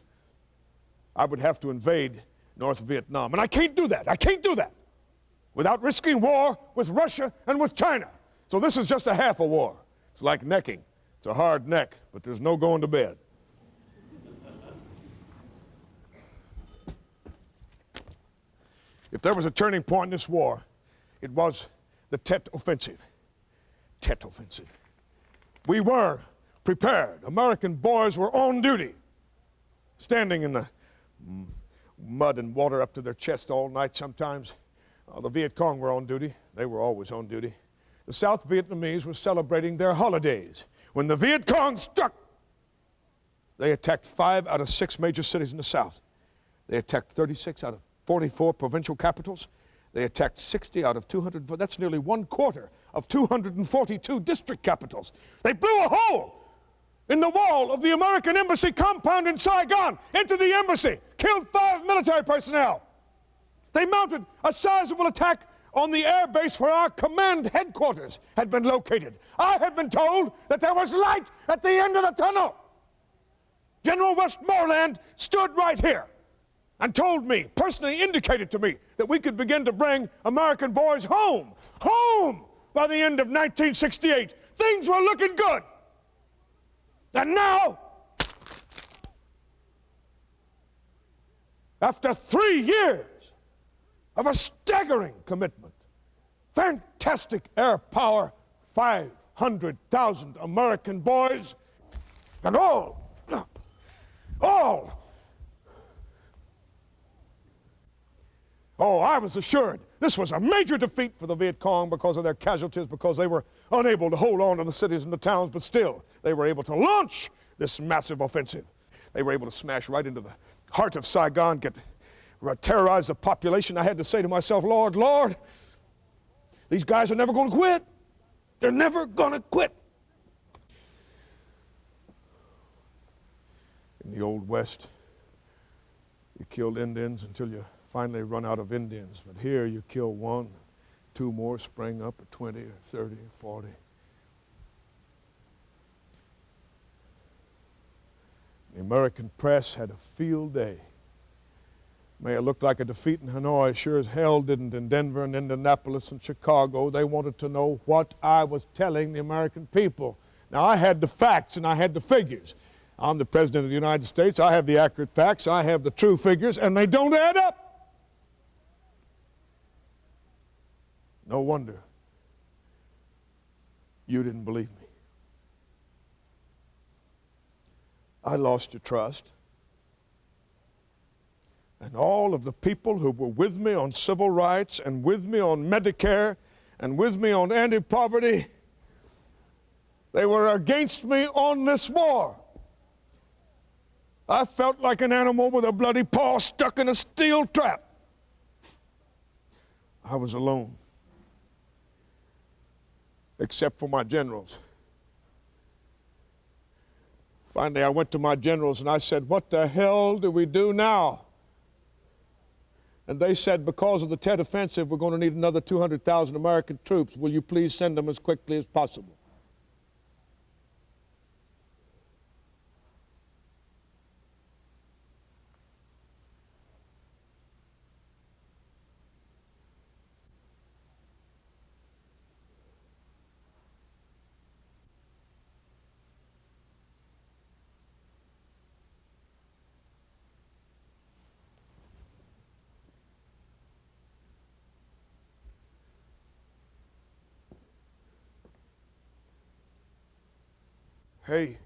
I would have to invade North Vietnam. And I can't do that. I can't do that without risking war with Russia and with China. So this is just a half a war. It's like necking. It's a hard neck, but there's no going to bed. If there was a turning point in this war, it was the Tet Offensive. Tet Offensive. We were prepared. American boys were on duty, standing in the mud and water up to their chest all night sometimes. The Viet Cong were on duty. They were always on duty. The South Vietnamese were celebrating their holidays. When the Viet Cong struck, they attacked 5 out of 6 major cities in the South. They attacked 36 out of 44 provincial capitals. They attacked 60 out of 200. That's nearly 1/4 of 242 district capitals. They blew a hole in the wall of the American embassy compound in Saigon, into the embassy, killed 5 military personnel. They mounted a sizable attack on the air base where our command headquarters had been located. I had been told that there was light at the end of the tunnel. General Westmoreland stood right here and told me, personally indicated to me, that we could begin to bring American boys home by the end of 1968. Things were looking good. And now, after 3 years of a staggering commitment, fantastic air power, 500,000 American boys, and all, I was assured this was a major defeat for the Viet Cong because of their casualties, because they were unable to hold on to the cities and the towns, but still, they were able to launch this massive offensive. They were able to smash right into the heart of Saigon, terrorize the population. I had to say to myself, Lord, these guys are never going to quit. They're never going to quit. In the Old West, you killed Indians until you finally run out of Indians. But here you kill 1, 2 more spring up at 20 or 30 or 40. The American press had a field day. May have looked like a defeat in Hanoi, sure as hell didn't in Denver and Indianapolis and Chicago. They wanted to know what I was telling the American people. Now, I had the facts and I had the figures. I'm the President of the United States. I have the accurate facts. I have the true figures, and they don't add up. No wonder You didn't believe me. I lost your trust. And all of the people who were with me on civil rights and with me on Medicare and with me on anti-poverty, they were against me on this war. I felt like an animal with a bloody paw stuck in a steel trap. I was alone, except for my generals. Finally, I went to my generals and I said, what the hell do we do now? And they said, because of the Tet Offensive, we're going to need another 200,000 American troops. Will you please send them as quickly as possible?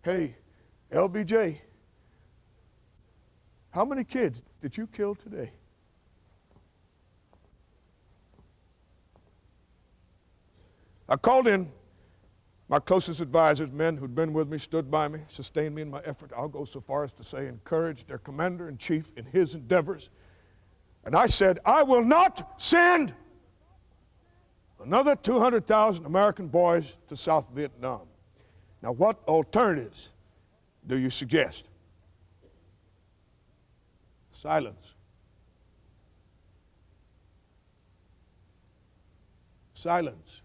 Hey, LBJ, how many kids did you kill today? I called in my closest advisors, men who'd been with me, stood by me, sustained me in my effort. I'll go so far as to say encouraged their commander-in-chief in his endeavors. And I said, I will not send another 200,000 American boys to South Vietnam. Now, what alternatives do you suggest? Silence. Silence.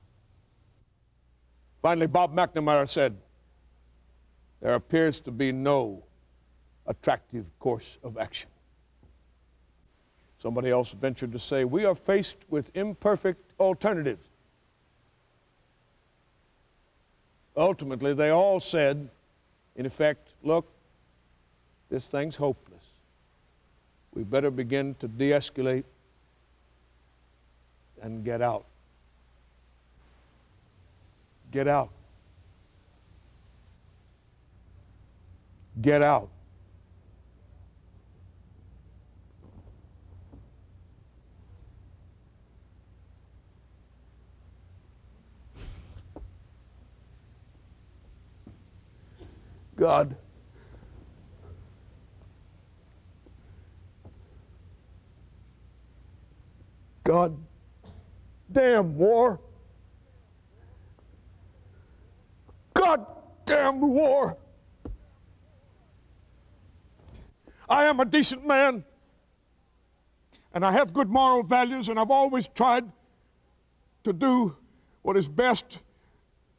Finally, Bob McNamara said, there appears to be no attractive course of action. Somebody else ventured to say, we are faced with imperfect alternatives. Ultimately, they all said, in effect, look, this thing's hopeless. We better begin to de-escalate and get out. Get out. Get out. God, God damn war. God damn war. I am a decent man, and I have good moral values, and I've always tried to do what is best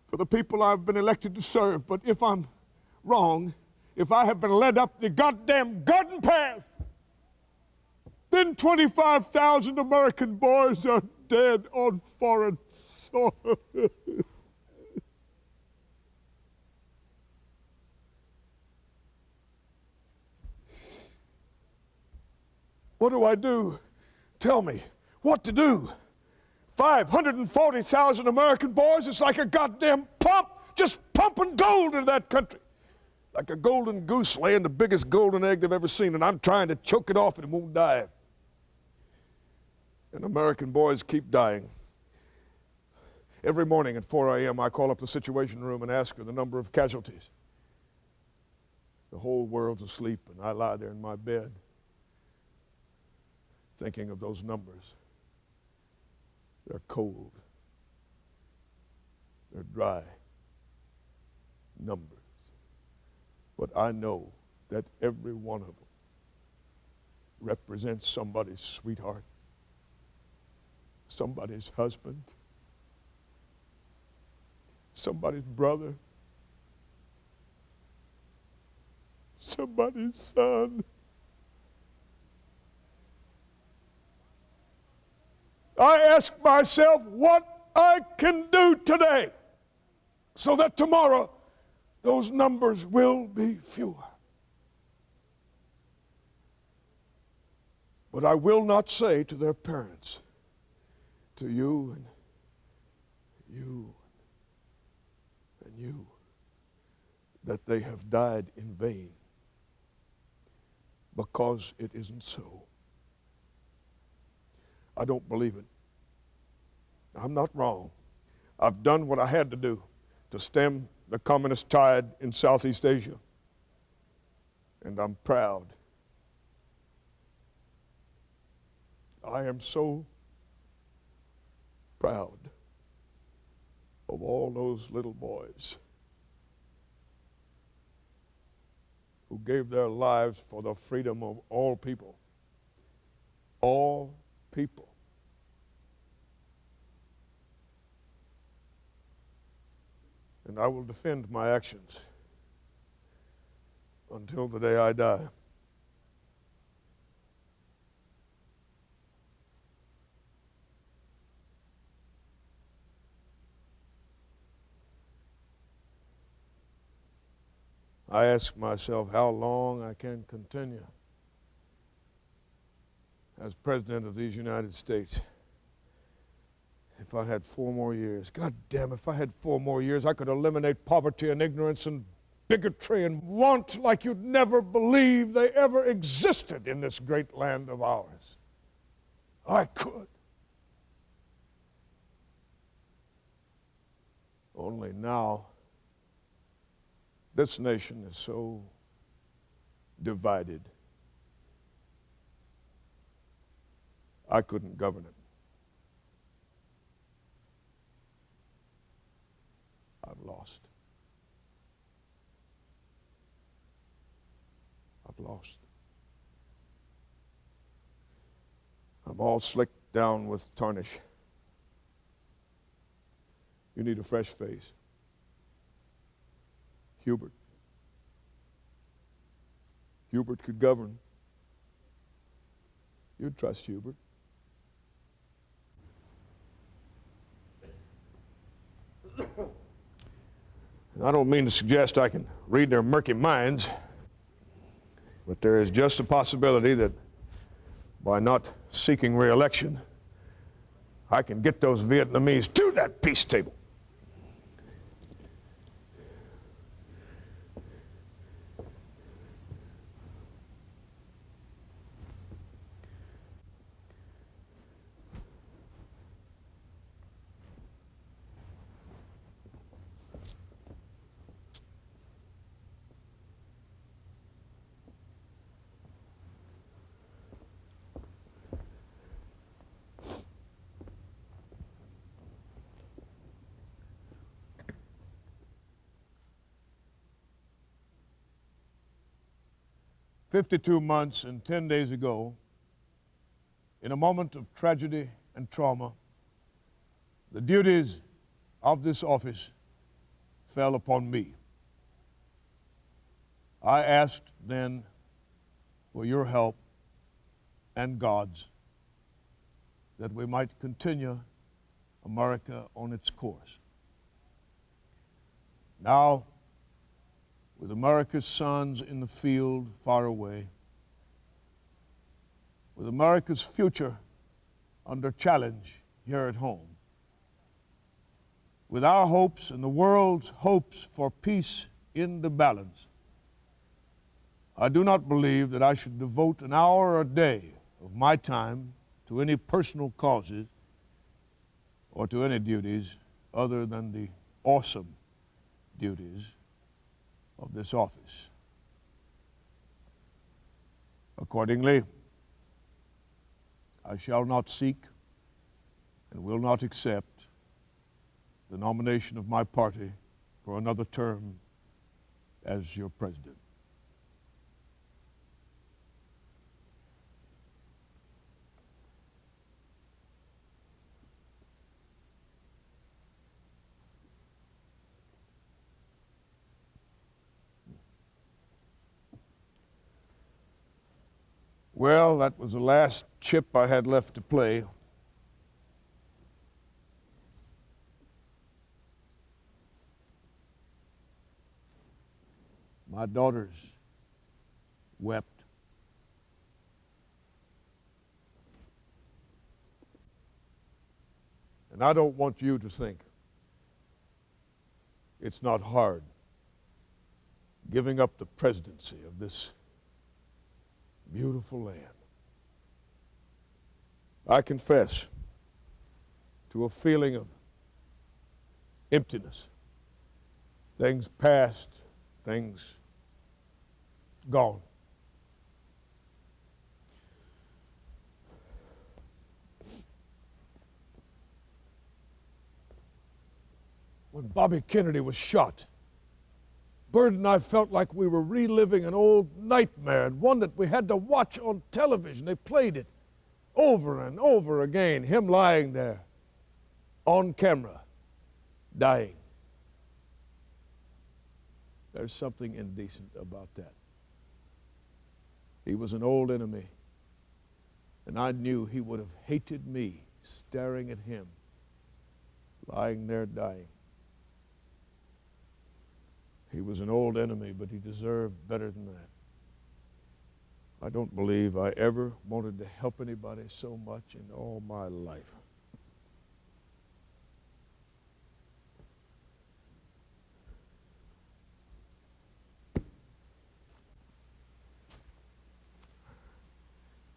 for the people I've been elected to serve. But if I'm wrong, if I have been led up the goddamn garden path, then 25,000 American boys are dead on foreign soil. What do I do? Tell me what to do. 540,000 American boys, it's like a goddamn pump, just pumping gold into that country. Like a golden goose laying the biggest golden egg they've ever seen, and I'm trying to choke it off and it won't die. And American boys keep dying. Every morning at 4 a.m. I call up the Situation Room and ask for the number of casualties. The whole world's asleep, and I lie there in my bed thinking of those numbers. They're cold. They're dry numbers. But I know that every one of them represents somebody's sweetheart, somebody's husband, somebody's brother, somebody's son. I ask myself what I can do today so that tomorrow those numbers will be fewer. But I will not say to their parents, to you and you, you that they have died in vain, because it isn't so. I don't believe it. I'm not wrong. I've done what I had to do to stem the communist tide in Southeast Asia, and I'm proud. I am so proud of all those little boys who gave their lives for the freedom of all people. All people. And I will defend my actions until the day I die. I ask myself how long I can continue as President of these United States. If I had 4 more years, God damn, if I had 4 more years, I could eliminate poverty and ignorance and bigotry and want like you'd never believe they ever existed in this great land of ours. I could. Only now, this nation is so divided, I couldn't govern it. I've lost. I've lost. I'm all slicked down with tarnish. You need a fresh face. Hubert. Hubert could govern. You'd trust Hubert. And I don't mean to suggest I can read their murky minds, but there is just a possibility that by not seeking re-election, I can get those Vietnamese to that peace table. "52 months and 10 days ago, in a moment of tragedy and trauma, the duties of this office fell upon me. I asked then for your help and God's, that we might continue America on its course. Now, with America's sons in the field far away, with America's future under challenge here at home, with our hopes and the world's hopes for peace in the balance, I do not believe that I should devote an hour a day of my time to any personal causes or to any duties other than the awesome duties of this office. Accordingly, I shall not seek and will not accept the nomination of my party for another term as your president. Well, that was the last chip I had left to play. My daughters wept. And I don't want you to think It's not hard giving up the presidency of this beautiful land. I confess to a feeling of emptiness. Things past, things gone. When Bobby Kennedy was shot, Bird and I felt like we were reliving an old nightmare, and one that we had to watch on television. They played it over and over again, him lying there on camera, dying. There's something indecent about that. He was an old enemy, and I knew he would have hated me staring at him, lying there dying. He was an old enemy, but he deserved better than that. I don't believe I ever wanted to help anybody so much in all my life.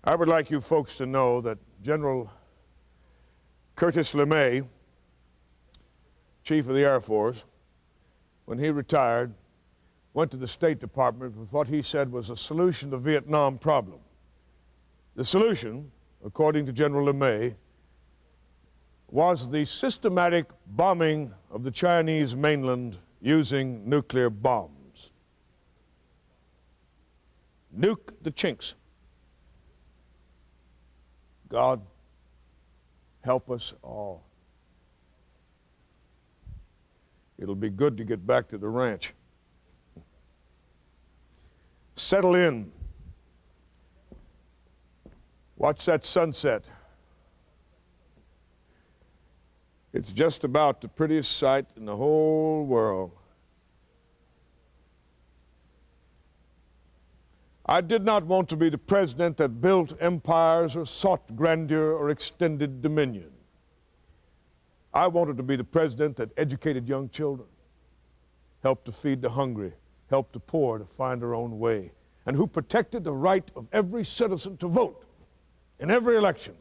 I would like you folks to know that General Curtis LeMay, Chief of the Air Force, when he retired, went to the State Department with what he said was a solution to the Vietnam problem. The solution, according to General LeMay, was the systematic bombing of the Chinese mainland using nuclear bombs. Nuke the chinks. God help us all. It'll be good to get back to the ranch. Settle in. Watch that sunset. It's just about the prettiest sight in the whole world. I did not want to be the president that built empires or sought grandeur or extended dominion. I wanted to be the president that educated young children, helped to feed the hungry, helped the poor to find their own way, and who protected the right of every citizen to vote in every election.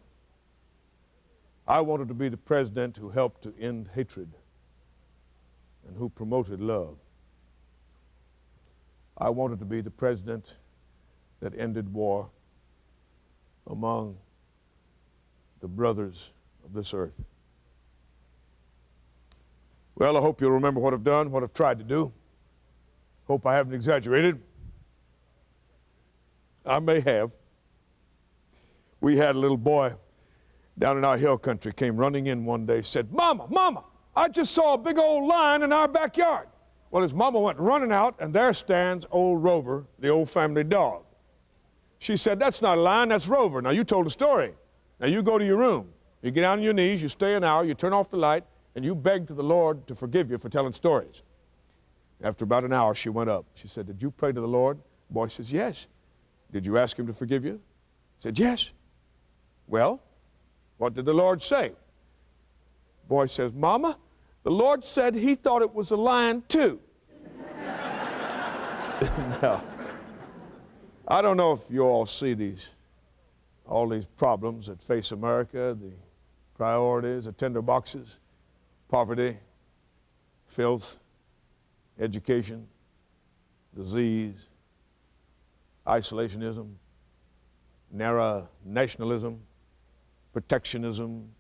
I wanted to be the president who helped to end hatred and who promoted love. I wanted to be the president that ended war among the brothers of this earth. Well, I hope you'll remember what I've done, what I've tried to do. Hope I haven't exaggerated. I may have. We had a little boy down in our hill country came running in one day, said, "Mama, Mama, I just saw a big old lion in our backyard." Well, his mama went running out, and there stands old Rover, the old family dog. She said, "That's not a lion, that's Rover. Now, you told a story. Now, you go to your room. You get down on your knees, you stay an hour, you turn off the light, and you beg to the Lord to forgive you for telling stories." After about an hour, she went up. She said, "Did you pray to the Lord?" The boy says, "Yes." "Did you ask him to forgive you?" He said, "Yes." "Well, what did the Lord say?" The boy says, "Mama, the Lord said he thought it was a lion too." Now, I don't know if you all see all these problems that face America, the priorities, the tender boxes, poverty, filth, education, disease, isolationism, narrow nationalism, protectionism.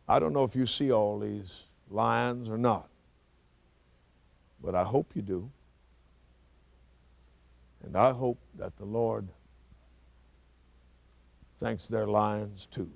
I don't know if you see all these lines or not, but I hope you do. And I hope that the Lord thinks they're lions too.